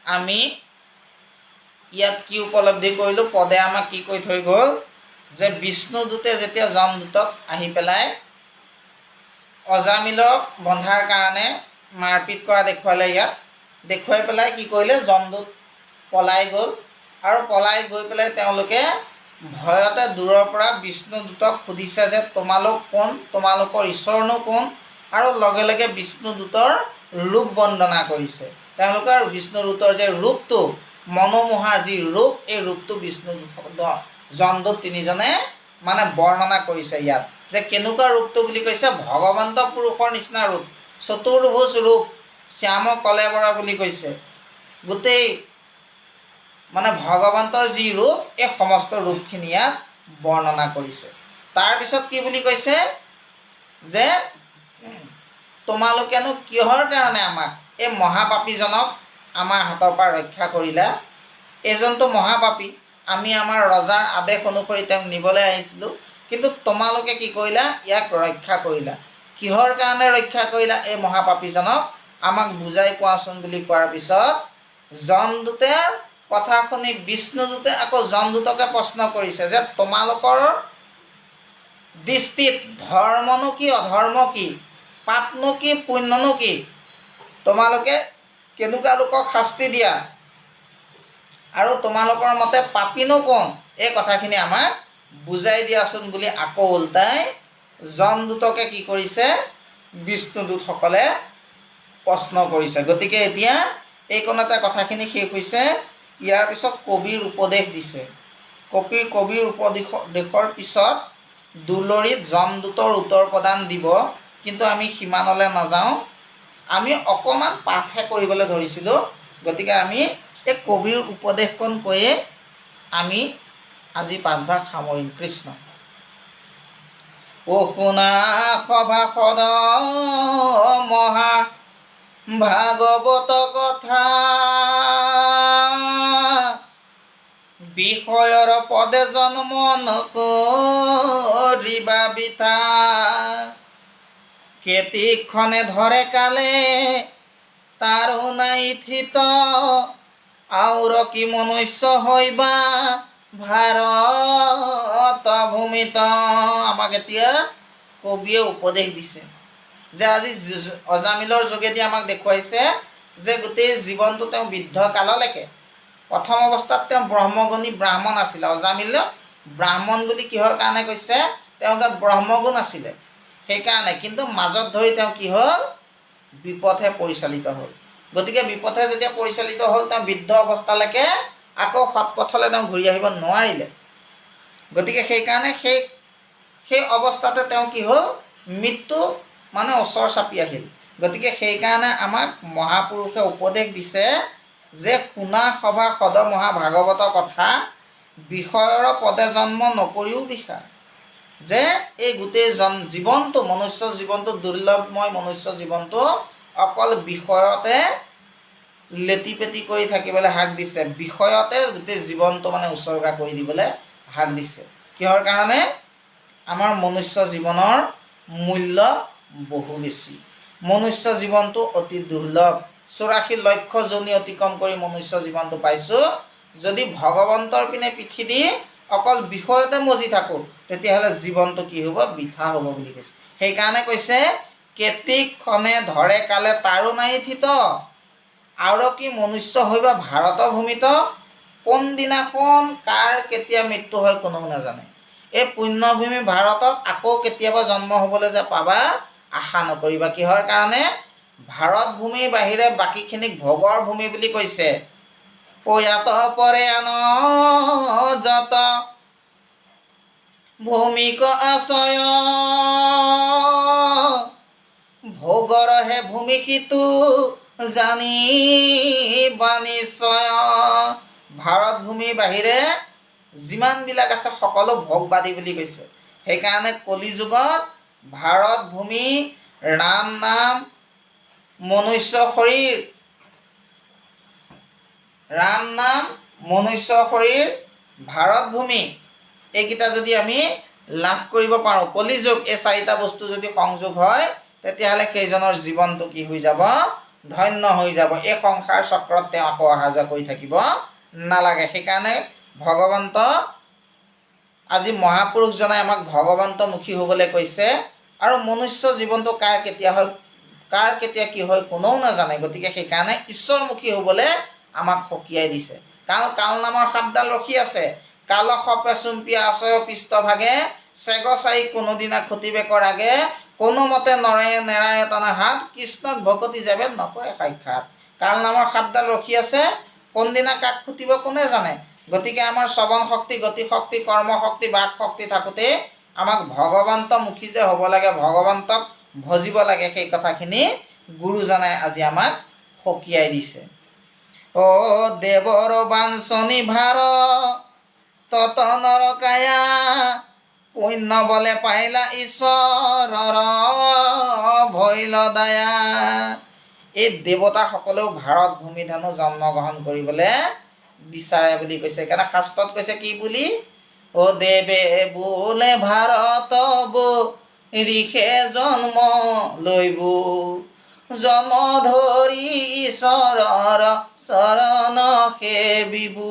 আমি ইয়াত কি উপলব্ধি কৰিলোঁ, পদে আমাক কি কৈ থৈ গ'ল, যে বিষ্ণুদূতে যেতিয়া যমদূতক আহি পেলাই অজামিলক বন্ধাৰ কাৰণে মাৰপিট কৰা দেখুৱালে, ইয়াত দেখুৱাই পেলাই কি কৰিলে, যমদূত পলাই গ'ল। আৰু পলাই গৈ পেলাই তেওঁলোকে ভয়তে দূৰৰ পৰা বিষ্ণুদূতক সুধিছে যে তোমালোক কোন, তোমালোকৰ ঈশ্বৰনো কোন, আৰু লগে লগে বিষ্ণুদূতৰ ৰূপ বন্দনা কৰিছে। তেওঁলোকৰ বিষ্ণুদূতৰ যে ৰূপটো মনোমোহাৰ যি ৰূপ, এই ৰূপটো বিষ্ণুদূত যমদূত তিনিজনে মানে বৰ্ণনা কৰিছে ইয়াত, যে কেনেকুৱা ৰূপটো বুলি কৈছে, ভগৱন্ত পুৰুষৰ নিচিনা ৰূপ, চতুৰ্ভুজ ৰূপ, শ্যাম কলেবৰ বুলি কৈছে। গোটেই মানে ভগৱন্তৰ যি ৰূপ, এই সমস্ত ৰূপখিনি ইয়াত বৰ্ণনা কৰিছে। তাৰপিছত কি বুলি কৈছে, যে তোমালোকেনো কিহৰ কাৰণে আমাক এই মহাপাপীজনক আমাৰ হাতৰ পৰা ৰক্ষা কৰিলা? এইজনটো মহাপাপী, আমি আমাৰ ৰজাৰ আদেশ অনুসৰি তেওঁক নিবলৈ আহিছিলোঁ, কিন্তু তোমালোকে কি কৰিলা, ইয়াক ৰক্ষা কৰিলা। কিহৰ কাৰণে ৰক্ষা কৰিলা এই মহাপাপীজনক, আমাক বুজাই কোৱাচোন বুলি কোৱাৰ পিছত যমদূতৰ কথা শুনি বিষ্ণুদূতে আকৌ যমদূতকে প্ৰশ্ন কৰিছে, যে তোমালোকৰ দৃষ্টিত ধৰ্মনো কি, অধৰ্ম কি, পাপনো কি, পুণ্যনো কি, তোমালোকে কেনেকুৱা লোকক শাস্তি দিয়া, আৰু তোমালোকৰ মতে পাপীনো কোন, এই কথাখিনি আমাক বুজাই দিয়াচোন বুলি আকৌ ওলটাই যমদূতকে কি কৰিছে, বিষ্ণুদূতসকলে প্ৰশ্ন কৰিছে। গতিকে এতিয়া এইকণতে কথাখিনি শেষ হৈছে। ইয়াৰ পিছত কবিৰ উপদেশ দিছে। কবিৰ উপদেশৰ পিছত দুলৰিত যমদূতৰ উত্তৰ প্ৰদান দিব, কিন্তু আমি সিমানলৈ নাযাওঁ, আমি অকণমান পাঠহে কৰিবলৈ ধৰিছিলোঁ। গতিকে আমি এই কবিৰ উপদেশকণ কৈয়ে আমি আজি পাঠভাগ সামৰিম। কৃষ্ণ। ও শুনা সভাসদ মহা ভাগৱত কথা, বিষয়ৰ পদে জন্ম নকৰিবা বৃথা, কেতিক্ষণে ধৰে কালে তাৰো নাই থিত, আউৰ কি মনুষ্য হৈবা ভাৰত ভূমিত। আমাক এতিয়া কবিয়ে উপদেশ দিছে, যে আজি অজামিলৰ যোগেদি আমাক দেখুৱাইছে যে গোটেই জীৱনটো তেওঁ বৃদ্ধ কাললৈকে, প্ৰথম অৱস্থাত তেওঁ ব্ৰহ্মগুণী ব্ৰাহ্মণ আছিলে। অজামিল ব্ৰাহ্মণ বুলি কিহৰ কাৰণে কৈছে, তেওঁৰ গাত ব্ৰহ্মগুণ আছিলে সেইকাৰণে, কিন্তু মাজত ধৰি তেওঁ কি হ'ল, বিপথে পৰিচালিত হ'ল। গতিকে বিপথে যেতিয়া পৰিচালিত হ'ল, তেওঁ বৃদ্ধ অৱস্থালৈকে আকৌ সৎপথলৈ তেওঁ ঘূৰি আহিব নোৱাৰিলে। গতিকে সেইকাৰণে সেই অৱস্থাতে তেওঁ কি হ'ল, মৃত্যু মানে ওচৰ চাপি আহিল। গতিকে সেইকাৰণে আমাক মহাপুৰুষে উপদেশ দিছে, যে শুনা সভা সদ মহা ভাগৱত কথা, বিষয়ৰ পদে জন্ম নকৰিও বিষা। যে এই গোটেই জীৱনটো, মনুষ্য জীৱনটো, দুৰ্লভময় মনুষ্য জীৱনটো অকল বিষয়তে লেটি পেটি কৰি থাকিবলৈ হাক দিছে, বিষয়তে গোটেই জীৱনটো মানে উচৰ্গা কৰি দিবলৈ হাক দিছে। কিহৰ কাৰণে, আমাৰ মনুষ্য জীৱনৰ মূল্য বহু বেছি, মনুষ্য জীৱনটো অতি দুৰ্লভ। 84 লক্ষ জনী অতিক্ৰম কৰি মনুষ্য জীৱনটো পাইছোঁ। যদি ভগৱন্তৰ পিনে পিঠি দি অকল বিষয়তে মজি থাকোঁ, তেতিয়াহ'লে জীৱনটো কি হ'ব, বৃথা হ'ব বুলি কৈছে। সেইকাৰণে কৈছে, কেতিক্ষণে ধৰে কালে তাৰো নাই থিত, আৰু কি মনুষ্য হৈবা ভাৰত ভূমিত। কোনদিনাখন কাৰ কেতিয়া মৃত্যু হয় কোনেও নাজানে। এই পুণ্যভূমি ভাৰতত আকৌ কেতিয়াবা জন্ম হ'বলৈ যে পাবা, আশা নকৰিবা। কিহৰ কাৰণে, ভাৰত ভূমিৰ বাহিৰে বাকীখিনিক ভোগৰ ভূমি বুলি কৈছে। পয়াত পৰে আন যত ভূমিক আশ্ৰয়, ভোগৰহে ভূমি সিটো জানিবা নিশ্চয়। ভাৰত ভূমিৰ বাহিৰে যিমানবিলাক আছে সকলো ভোগবাদী বুলি কৈছে। সেইকাৰণে কলিযুগত ভাৰত ভূমি, ৰাম নাম, মনুষ্য শৰীৰ, ৰাম নাম, মনুষ্য শৰীৰ, ভাৰত ভূমি, এইকেইটা যদি আমি লাভ কৰিব পাৰোঁ, কলিযুগ, এই চাৰিটা বস্তু যদি সংযোগ হয়, তেতিয়াহ'লে সেইজনৰ জীৱনটো কি হৈ যাব, ধন্য হৈ যাব। এই সংসাৰ চক্ৰত তেওঁ আকৌ অহা যোৱা কৰি থাকিব নালাগে। সেইকাৰণে ভগৱন্ত আজি মহাপুৰুষজনে আমাক ভগৱন্তমুখী হ'বলৈ কৈছে। আৰু মনুষ্য জীৱনটো কাৰ কেতিয়া হয়, কাৰ কেতিয়া কি হয় কোনেও নাজানে। গতিকে সেইকাৰণে ঈশ্বৰমুখী হ'বলৈ আমাক সকীয়াই দিছে। কাল নামৰ সাপডাল ৰখি আছে, কাল সপে চুম্পি আচয় পৃষ্ঠভাগে, চেগচাৰি কোনোদিনা খুটিবেকৰ আগে, কোনোমতে নৰে নেৰায় তনে হাত, কৃষ্ণক ভকতি যাবে নকৰে সাক্ষাৎ। কাল নামৰ সাপডাল ৰখি আছে, কোনদিনা কাক ফুটিব কোনে জানে। গতিকে আমাৰ শ্ৰৱণ শক্তি, গতি শক্তি, কৰ্ম শক্তি, বাক শক্তি থাকোঁতে আমাক ভগৱন্তমুখী যে হ'ব লাগে, ভগৱন্তক ভজিব লাগে, সেই কথাখিনি গুৰুজনাই আজি আমাক সকীয়াই দিছে। অ দেৱৰ বাঞ্ছনি ভাৰ তত নৰকায়া, পুণ্য বলে পাইলা ঈশ্বৰৰ ভৈল দয়া। এই দেৱতাসকলেও ভাৰত ভূমিত হেনো জন্মগ্ৰহণ কৰিবলৈ বিচাৰে বুলি কৈছে। সেইকাৰণে শাস্ত্ৰত কৈছে কি বুলি, অ দেৱে বোলে ভাৰত ঋষে জন্ম লৈবো, জন্ম ধৰি ঈশ্বৰৰ চৰণ সেবিবো।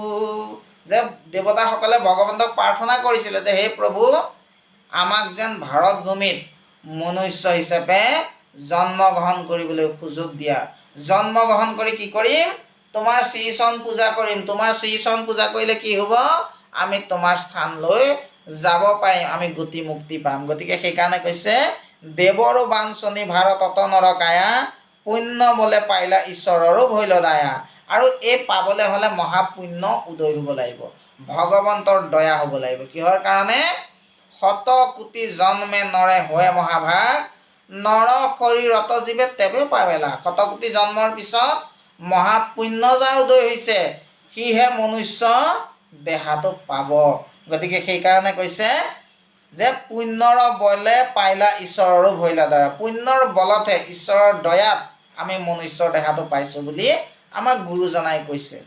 যে দেৱতাসকলে ভগৱন্তক প্ৰাৰ্থনা কৰিছিলে যে হে প্ৰভু, আমাক যেন ভাৰত ভূমিত মনুষ্য হিচাপে জন্মগ্ৰহণ কৰিবলৈ সুযোগ দিয়া। জন্মগ্ৰহণ কৰি কি কৰিম? তোমাৰ শ্ৰীচৰণ পূজা কৰিম। তোমাৰ শ্ৰীচৰণ পূজা কৰিলে কি হ'ব? আমি তোমাৰ স্থানলৈ যাব পাৰিম, আমি গতি মুক্তি পাম। গতিকে সেইকাৰণে কৈছে দেৱৰো বাঞ্ছনি ভাৰ তত নৰকায়া, পুণ্য বলে পাইলা ঈশ্বৰৰো ভৈল দয়া। আৰু এই পাবলৈ হ'লে মহাপুণ্য উদয় হ'ব লাগিব, ভগৱন্তৰ দয়া হ'ব লাগিব। কিহৰ কাৰণে? শত কোটি জন্মে নৰে হয় মহাভাগ, নৰ শৰীৰত জীৱে তেৱে পাবেলা। শতকোটি জন্মৰ পিছত মহাপুণ্য যাৰ উদয় হৈছে, সিহে মনুষ্য দেহাটো পাব। গতিকে সেইকাৰণে কৈছে যে পুণ্যৰ বলে পাইলা ঈশ্বৰৰো ভৈলা দয়া। পুণ্যৰ বলতহে, ঈশ্বৰৰ দয়াত আমি মনুষ্যৰ দেহাটো পাইছোঁ বুলি আমাক গুৰুজনাই কৈছে।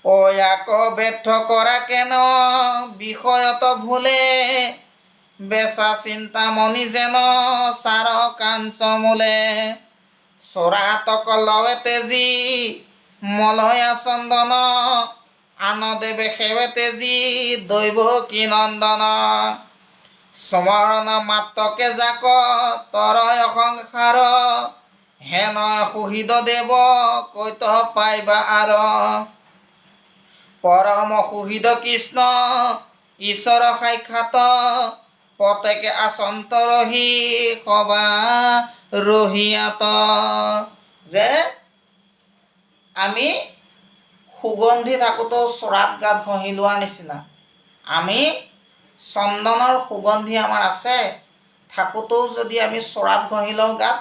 অ ইয়াক ব্যৰ্থ কৰা কেন বিষয়ত ভুলে, বেচা চিন্তামণি যেন চাৰ কাঞ্চ মূলে, চৰাতক লৱে তেজী মলয়া চন্দন, আন দেৱে সেৱে তেজী দৈৱ কি নন্দন, স্মৰণ মাত্ৰকে যাক তৰয় সংসাৰ, হেন সুহৃদ দেৱ কৈত পাইবা আৰ, পৰম সুহৃদ কৃষ্ণ ঈশ্বৰ সাক্ষাৎ, পতেকে আচন্ত ৰহি সবা ৰহিয়াত। যে আমি সুগন্ধি থাকোঁতেও চৰাত গাত ঘঁহি লোৱাৰ নিচিনা, আমি চন্দনৰ সুগন্ধি আমাৰ আছে থাকোঁতেও যদি আমি চৰাত ঘঁহি লওঁ গাত,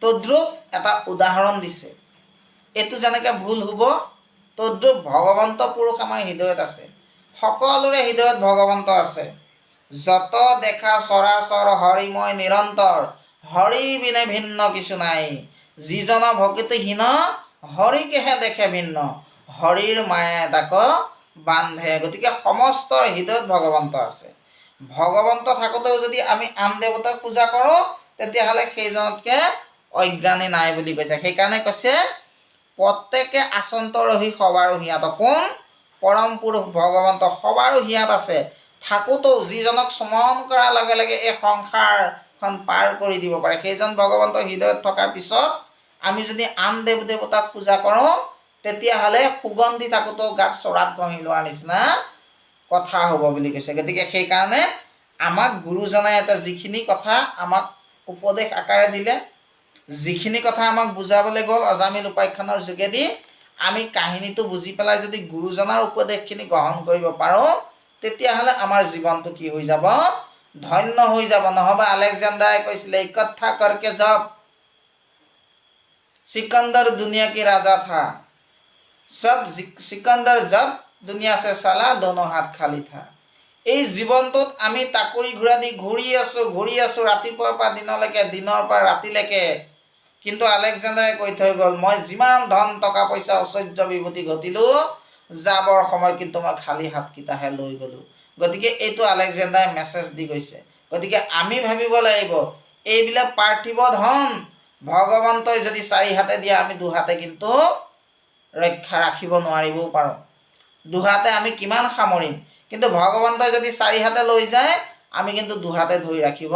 তদ্ৰূপ এটা উদাহৰণ দিছে। এইটো যেনেকৈ ভুল হ'ব, তদ্ৰূপ ভগৱন্ত পুৰুষ আমাৰ হৃদয়ত আছে। সকলোৰে হৃদয়ত ভগৱন্ত আছে। যত দেখা চৰাচৰ হৰিময় নিৰন্তৰ, হৰি বিনে ভিন্ন কিছু নাই। যিজন ভক্তিহীন হৰিকেহে দেখে ভিন্ন, হৰিৰ মায়াই তাক বান্ধে। গতিকে সমস্তৰ হৃদয়ত ভগৱন্ত আছে। ভগৱন্ত থাকোঁতেও যদি আমি আন দেৱতাক পূজা কৰোঁ, তেতিয়াহ'লে সেইজনতকৈ অজ্ঞানী নাই বুলি কৈছে। সেইকাৰণে কৈছে প্ৰত্যেকে আচন্ত ৰহি সবাৰো হিয়াত। কোন? পৰম পুৰুষ ভগৱন্ত সবাৰো হিয়াত আছে। থাকোঁতেও যিজনক স্মৰণ কৰাৰ লগে লগে এই সংসাৰখন পাৰ কৰি দিব পাৰে, সেইজন ভগৱন্ত হৃদয়ত থকাৰ পিছত আমি যদি আন দেৱ দেৱতাক পূজা কৰোঁ, তেতিয়াহ'লে সুগন্ধি থাকোঁতেও গাত চৰাত ঘঁহি লোৱাৰ নিচিনা কথা হ'ব বুলি কৈছে। গতিকে সেইকাৰণে আমাক গুৰুজনাই এটা যিখিনি কথা আমাক উপদেশ আকাৰে দিলে, যিখিনি কথা আমাক বুজাবলৈ গ'ল অজামিল উপাখ্যানৰ যোগেদি, আমি কাহিনীটো বুজি পেলাই যদি গুৰুজনাৰ উপদেশখিনি গ্ৰহণ কৰিব পাৰোঁ, তেতিয়াহ'লে আমাৰ জীৱনটো কি হৈ যাব? ধন্য হৈ যাব। নহ'বা আলেকজাণ্ডাৰে কৈছিলে ইকঠা কৰকে জব सिकंदर दुनिया की राजा था, सब सिकंदर जब दुनिया से चला दोनों हाथ खाली था। এই জীৱনটোত আমি তাকুৰি ঘূৰা দি ঘূৰি আছোঁ ৰাতিপুৱাৰ পৰা দিনলৈকে, দিনৰ পৰা ৰাতিলৈকে। কিন্তু আলেকজাণ্ডাৰে কৈ থৈ গ'ল, মই যিমান ধন টকা পইচা ঐশ্বৰ্য বিভূতি ঘটিলোঁ, যাবৰ সময় কিন্তু মই খালী হাতকেইটাহে লৈ গ'লোঁ। গতিকে এইটো আলেকজাণ্ডাৰে মেছেজ দি গৈছে। গতিকে আমি ভাবিব লাগিব, এইবিলাক পাৰ্থিৱ ধন ভগৱন্তই যদি চাৰি হাতে দিয়ে, আমি দুহাতে কিন্তু ৰক্ষা ৰাখিব নোৱাৰিবও পাৰোঁ। দুহাতে আমি কিমান সামৰিম, কিন্তু ভগৱন্তই যদি চাৰি হাতে লৈ যায়, আমি কিন্তু দুহাতে ধৰি ৰাখিব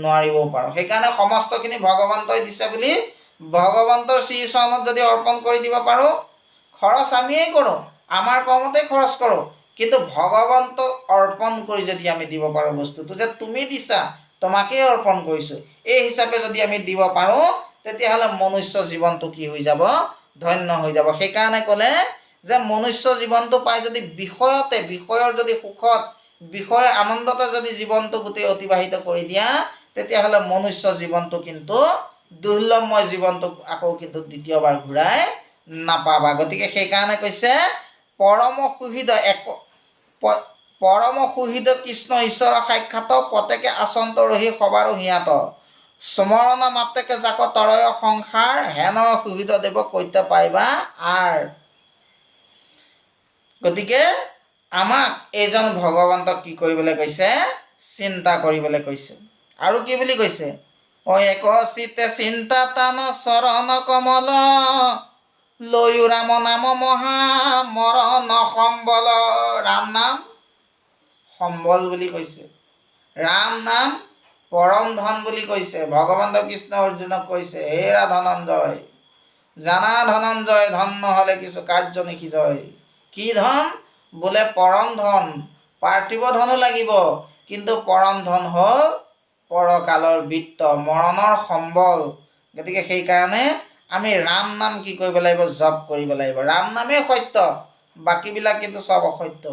নোৱাৰিবও পাৰোঁ। সেইকাৰণে সমস্তখিনি ভগৱন্তই দিছে বুলি ভগৱন্তৰ শ্ৰীচৰণত যদি অৰ্পণ কৰি দিব পাৰোঁ, খৰচ আমিয়েই কৰোঁ, আমাৰ কৰ্মতেই খৰচ কৰোঁ, কিন্তু ভগৱন্তক অৰ্পণ কৰি যদি আমি দিব পাৰোঁ বস্তুটো, যে তুমি দিছা তোমাকেই অৰ্পণ কৰিছোঁ, এই হিচাপে যদি আমি দিব পাৰোঁ, তেতিয়াহ'লে মনুষ্য জীৱনটো কি হৈ যাব? ধন্য হৈ যাব। সেইকাৰণে ক'লে যে মনুষ্য জীৱনটো পাই যদি বিষয়ৰ যদি সুখত, বিষয় আনন্দতে যদি জীৱনটো গোটেই অতিবাহিত কৰি দিয়া, তেতিয়াহ'লে মনুষ্য জীৱনটো কিন্তু দুৰ্লভময় জীৱনটো আকৌ কিন্তু দ্বিতীয়বাৰ ঘূৰাই নাপাবা। গতিকে সেইকাৰণে কৈছে পৰম সুহৃদ কৃষ্ণ ঈশ্বৰ সাক্ষাৎ প্ৰত্যেকে আচন্ত ৰহি সবাৰো হিয়াত স্মৰণ মাত্ৰকে যাক তৰয় সংসাৰ হেন সুহৃদ দেৱ কৈত পাইবা আৰ। গতিকে আমাক এইজন ভগৱন্তক কি কৰিবলৈ কৈছে? চিন্তা কৰিবলৈ কৈছে। আৰু কি বুলি কৈছে? এক চিতে চিন্তা তান চৰণ কমল লৈও ৰাম নাম মহা মৰণ সম্বল। ৰাম নাম সম্বল বুলি কৈছে, ৰাম নাম পৰম ধন বুলি কৈছে। ভগৱন্ত কৃষ্ণ অৰ্জুনক কৈছে, হেৰা ধনঞ্জয়, জানা ধনঞ্জয়, ধন নহ'লে কিছু কাৰ্য নিশিজয়। কি ধন? বোলে পৰম ধন। পাৰ্থিৱ ধনো লাগিব, কিন্তু পৰম ধন হ'ল পৰকালৰ বৃত্ত, মৰণৰ সম্বল। গতিকে সেইকাৰণে আমি ৰাম নাম কি কৰিব লাগিব? জপ কৰিব লাগিব। ৰাম নামেই সত্য, বাকীবিলাক কিন্তু চব অসত্য,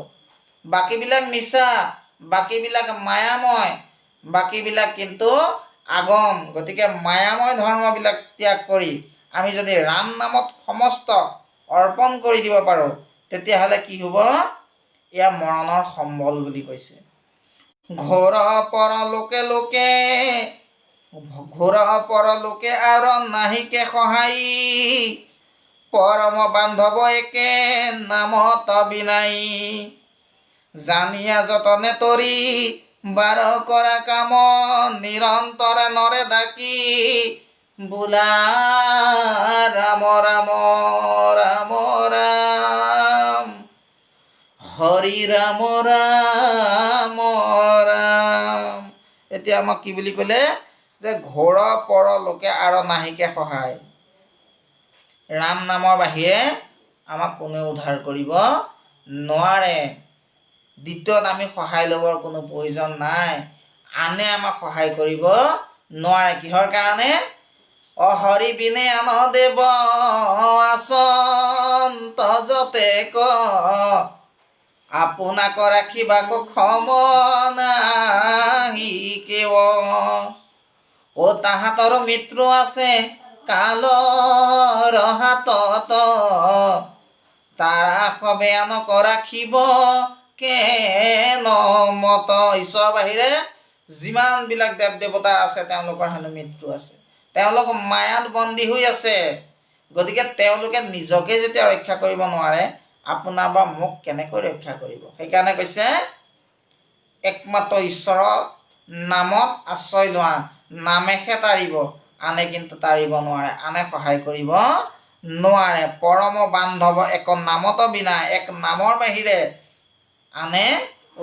বাকীবিলাক মিছা, বাকীবিলাক মায়াময়, বাকীবিলাক কিন্তু আগম। গতিকে মায়াময় ধৰ্মবিলাক ত্যাগ কৰি আমি যদি ৰাম নামত সমস্ত অৰ্পণ কৰি দিব পাৰোঁ, তেতিয়াহ'লে কি হ'ব? এয়া মৰণৰ সম্বল বুলি কৈছে। ঘোৰ পৰলোকে আৰু নাহিকে সহায়ী পৰম বান্ধৱ একে নামত বিনাই জানিয়া যতনে তৰি বাৰ কৰা কাম নিৰন্তৰে নৰে ডাকি বোলা ৰাম ৰাম ৰাম ৰাম হৰি ৰাম ৰাম ৰাম। এতিয়া আমাক কি বুলি ক'লে? যে ঘোৰ পৰলোকে আৰু নাহিকে সহায়। ৰাম নামৰ বাহিৰে আমাক কোনেও উদ্ধাৰ কৰিব নোৱাৰে। দ্বিতীয়ত আমি সহায় ল'বৰ কোনো প্ৰয়োজন নাই। আনে আমাক সহায় কৰিব নোৱাৰে। কিহৰ কাৰণে? অহৰি বিনে আন দেৱ আচন্ত যতে ক আপোনাক ৰাখিবাক ক্ষম নাহি কেৱ। তাহাঁতৰ মৃত্যু আছে কালৰ হাতত তাৰা সবে আনক ৰাখিব কেন মত। ঈশ্বৰৰ বাহিৰে যিমানবিলাক দেৱ দেৱতা আছে তেওঁলোকৰ হেনো মৃত্যু আছে, তেওঁলোক মায়াত বন্দী হৈ আছে। গতিকে তেওঁলোকে নিজকে যেতিয়া ৰক্ষা কৰিব নোৱাৰে, আপোনাৰ বা মোক কেনেকৈ ৰক্ষা কৰিব? সেইকাৰণে কৈছে একমাত্ৰ ঈশ্বৰৰ নামত আশ্ৰয় লোৱা, নামেহে তাৰিব, আনে কিন্তু তাৰিব নোৱাৰে, আনে সহায় কৰিব নোৱাৰে। পৰম বান্ধৱ এক নামত বিনা, এক নামৰ বাহিৰে আনে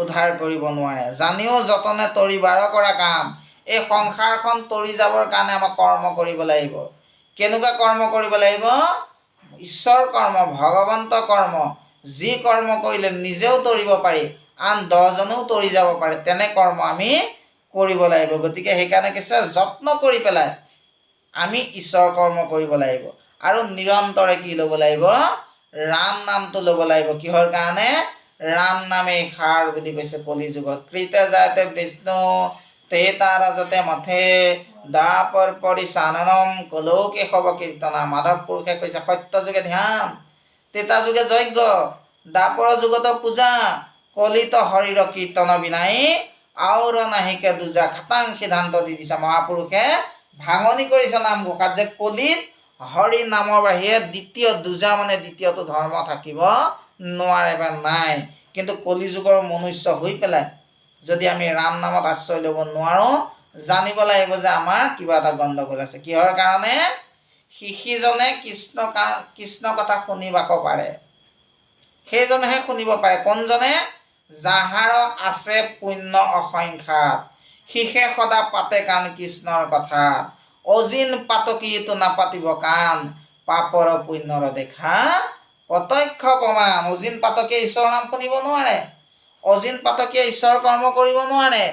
উদ্ধাৰ কৰিব নোৱাৰে। জানিও যতনে তৰি বাৰ কৰা কাম। এই সংসাৰখন তৰি যাবৰ কাৰণে আমাক কৰ্ম কৰিব লাগিব। কেনেকুৱা কৰ্ম কৰিব লাগিব? ঈশ্বৰ কৰ্ম, ভগৱন্ত কৰ্ম। যি কৰ্ম কৰিলে নিজেও তৰিব পাৰি, আন 10জনেও তৰি যাব পাৰে, তেনে কৰ্ম আমি কৰিব লাগিব। গতিকে সেইকাৰণে কৈছে যত্ন কৰি পেলাই আমি ঈশ্বৰ কৰ্ম কৰিব লাগিব। আৰু নিৰন্তৰে কি ল'ব লাগিব? ৰাম নামটো ল'ব লাগিব। কিহৰ কাৰণে? ৰাম নামেই সাৰ বুলি কৈছে কলি যুগত। কৃতে যাতে বিষ্ণু তেতা ৰাজতে মথে দাপৰ পৰিচাননম কলৌ কেশৱ কীৰ্তনা। মাধৱ পুৰুষে কৈছে সত্য যুগে ধ্যান, তেতা যুগে যজ্ঞ, দাপৰ যুগত পূজা, কলিত হৰিৰ কীৰ্তন বিনাই আউৰ নাহিকে দুজা। খাটাং সিদ্ধান্ত দি দিছে মহাপুৰুষে, ভাঙনি কৰিছে নামঘোষাত যে কলিত হৰি নামৰ বাহিৰে দ্বিতীয় দুজা মানে দ্বিতীয়টো ধৰ্ম থাকিব নোৱাৰে বা নাই। কিন্তু কলি যুগৰ মনুষ্য হৈ পেলাই যদি আমি ৰাম নামত আশ্ৰয় ল'ব নোৱাৰোঁ, জানিব লাগিব যে আমাৰ কিবা এটা গণ্ডগোল আছে। কিহৰ কাৰণে? শিশিজনে কৃষ্ণ কথা শুনিবাক পাৰে, সেইজনেহে শুনিব পাৰে। কোনজনে? যাহাৰ আছে পুণ্য অসংখ্যাত, শিষে সদা পাতে কাণ কৃষ্ণৰ কথা। অজিন পাতকীটো নাপাতিব কাণ, পাপৰ পুণ্যৰ দেখা প্ৰত্যক্ষ প্ৰমাণ। অজিন পাতকীয়ে ঈশ্বৰৰ নাম শুনিব নোৱাৰে, অজিন পাতকীয়ে ঈশ্বৰ কৰ্ম কৰিব নোৱাৰে,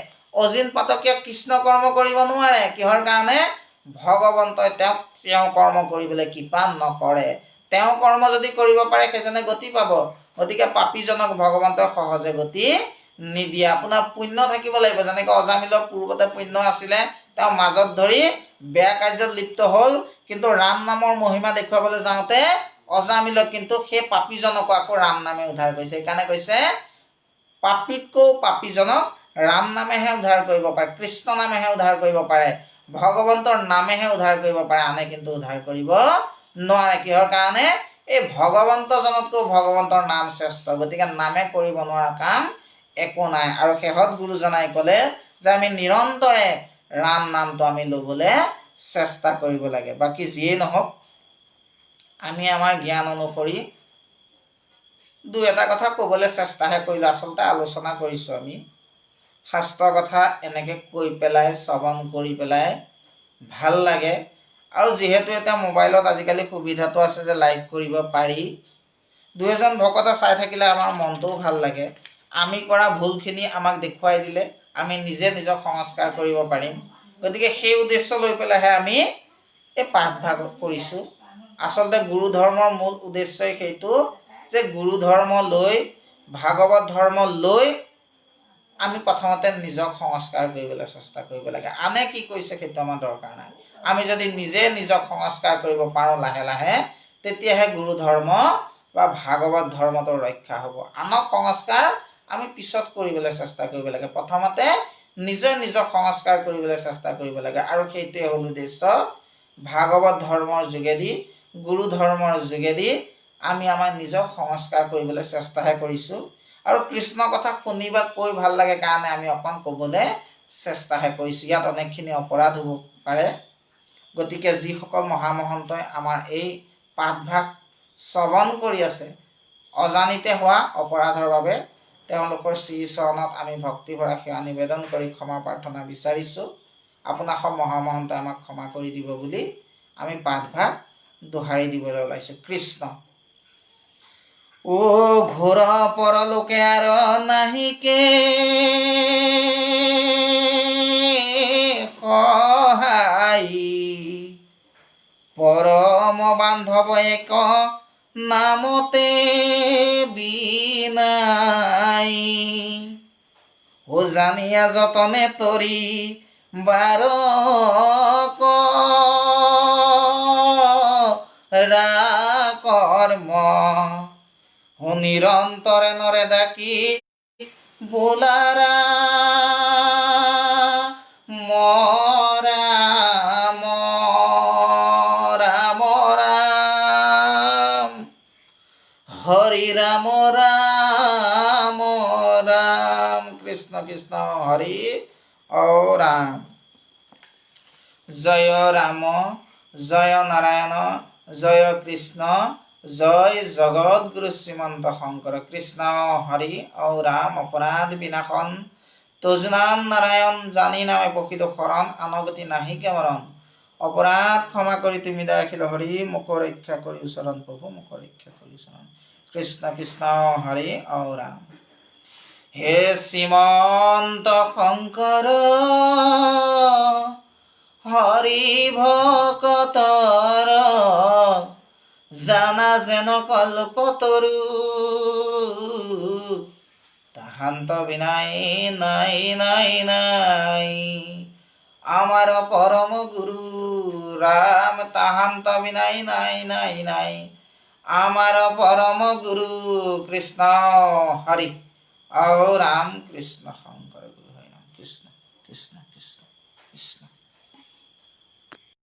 অজিন পাতকীয়ে কৃষ্ণ কৰ্ম কৰিব নোৱাৰে। কিহৰ কাৰণে? ভগৱন্তই তেওঁক তেওঁ কৰ্ম কৰিবলৈ কৃপা নকৰে। তেওঁ কৰ্ম যদি কৰিব পাৰে সেইজনে গতি পাব, গতিকে পাপীজনক ভগৱন্তই সহজে গতি নিদিয়ে। আপোনাৰ পুণ্য থাকিব লাগিব। যেনেকৈ অজামিলৰ পূৰ্বতে পুণ্য আছিলে, তেওঁ মাজত ধৰি বেয়া কাৰ্যত লিপ্ত হ'ল, কিন্তু ৰাম নামৰ মহিমা দেখুৱাবলৈ যাওঁতে অজামিলক কিন্তু সেই পাপীজনকো আকৌ ৰাম নামে উদ্ধাৰ কৰিছে। সেইকাৰণে কৈছে পাপীতকৈও পাপীজনক ৰাম নামেহে উদ্ধাৰ কৰিব পাৰে, কৃষ্ণ নামেহে উদ্ধাৰ কৰিব পাৰে, ভগৱন্তৰ নামেহে উদ্ধাৰ কৰিব পাৰে, আনে কিন্তু উদ্ধাৰ কৰিব নোৱাৰে। কিহৰ কাৰণে? এই ভগৱন্তজনতকৈ ভগৱন্তৰ নাম শ্ৰেষ্ঠ, গতিকে নামে কৰিব নোৱাৰা কাম একো নাই। আৰু শেষত গুৰুজনাই ক'লে যে আমি নিৰন্তৰে ৰাম নামটো আমি ল'বলৈ চেষ্টা কৰিব লাগে। বাকী যিয়েই নহওক, আমি আমাৰ জ্ঞান অনুসৰি দুই এটা কথা ক'বলৈ চেষ্টাহে কৰিলোঁ, আচলতে আলোচনা কৰিছোঁ। আমি শাস্ত্ৰৰ কথা এনেকৈ কৈ পেলাই শ্ৰৱণ কৰি পেলাই ভাল লাগে। আৰু যিহেতু এতিয়া মোবাইলত আজিকালি সুবিধাটো আছে যে লাইভ কৰিব পাৰি, দুই এজন ভকতে চাই থাকিলে আমাৰ মনটোও ভাল লাগে। আমি কৰা ভুলখিনি আমাক দেখুৱাই দিলে আমি নিজে নিজক সংস্কাৰ কৰিব পাৰিম। গতিকে সেই উদ্দেশ্য লৈ পেলাইহে আমি এই পাঠভাগ কৰিছোঁ। আচলতে গুৰু ধৰ্মৰ মূল উদ্দেশ্যই সেইটো যে গুৰু ধৰ্ম লৈ, ভাগৱত ধৰ্ম লৈ আমি প্ৰথমতে নিজক সংস্কাৰ কৰিবলৈ চেষ্টা কৰিব লাগে। আনে কি কৰিছে সেইটো আমাৰ দৰকাৰ নাই। আমি যদি নিজে নিজক সংস্কাৰ কৰিব পাৰোঁ লাহে লাহে, তেতিয়াহে গুৰু ধৰ্ম বা ভাগৱত ধৰ্মটো ৰক্ষা হ'ব। আনক সংস্কাৰ আমি পিছত কৰিবলৈ চেষ্টা কৰিব লাগে, প্ৰথমতে নিজে নিজক সংস্কাৰ কৰিবলৈ চেষ্টা কৰিব লাগে। আৰু সেইটোৱে হ'ল উদ্দেশ্য। ভাগৱত ধৰ্মৰ যোগেদি, গুৰু ধৰ্মৰ যোগেদি আমি আমাৰ নিজক সংস্কাৰ কৰিবলৈ চেষ্টাহে কৰিছোঁ। আৰু কৃষ্ণৰ কথা শুনি বা কৈ ভাল লাগে কাৰণে আমি অকণ ক'বলৈ চেষ্টাহে কৰিছোঁ। ইয়াত অনেকখিনি অপৰাধ হ'ব পাৰে। গতিকে যিসকল মহামহন্তই আমাৰ এই পাঠভাগ শ্ৰৱণ কৰি আছে, অজানিতে হোৱা অপৰাধৰ বাবে তেওঁলোকৰ শ্ৰীচৰণত আমি ভক্তিভৰা সেৱা নিবেদন কৰি ক্ষমা প্ৰাৰ্থনা বিচাৰিছোঁ। আপোনাক মহামহন্তই আমাক ক্ষমা কৰি দিব বুলি আমি পাঠভাগ দোহাৰি দিবলৈ ওলাইছোঁ। কৃষ্ণ। ও ঘোৰ পৰলোকে আৰু নাহিকে সহায়ী, পৰম বান্ধৱ এক নামতে বিনাই, ও জানিয়া যতনে তৰি বাৰ কৰ্ম, নিৰন্তৰে নৰে ডাকি বোলাৰা ৰাম ৰাম ৰাম, হৰি ৰাম ৰাম ৰাম, কৃষ্ণ কৃষ্ণ হৰি ঔ ৰাম। জয় ৰাম, জয় নাৰায়ণ, জয় কৃষ্ণ, জয় জগৎগুৰু শ্ৰীমন্ত শংকৰ। কৃষ্ণ হৰি ঔ ৰাম। অপৰাধ বিনাশন তোজ নাম নাৰায়ণ, জানি নামে পখিলো শৰণ, আনগতি নাহিকে মৰণ। অপৰাধ ক্ষমা কৰি তুমি ৰাখিল হৰি, মোক ৰক্ষা কৰি চৰণ। প্ৰভু মোক ৰক্ষা কৰি চৰণ। কৃষ্ণ কৃষ্ণ হৰি ঔ ৰাম। হে শ্ৰীমন্ত শংকৰ হৰি ভকতৰ, জানা যেন কল্পতৰু, তাহান্ত বিনাই নাই নাই নাই। আমার পরম গুরু রাম, তাহান্ত বিনাই নাই নাই নাই। আমার পরম গুরু কৃষ্ণ হরি ঔ রাম। কৃষ্ণ শংকৰ গুৰু হৰি ৰাম। কৃষ্ণ কৃষ্ণ কৃষ্ণ কৃষ্ণ।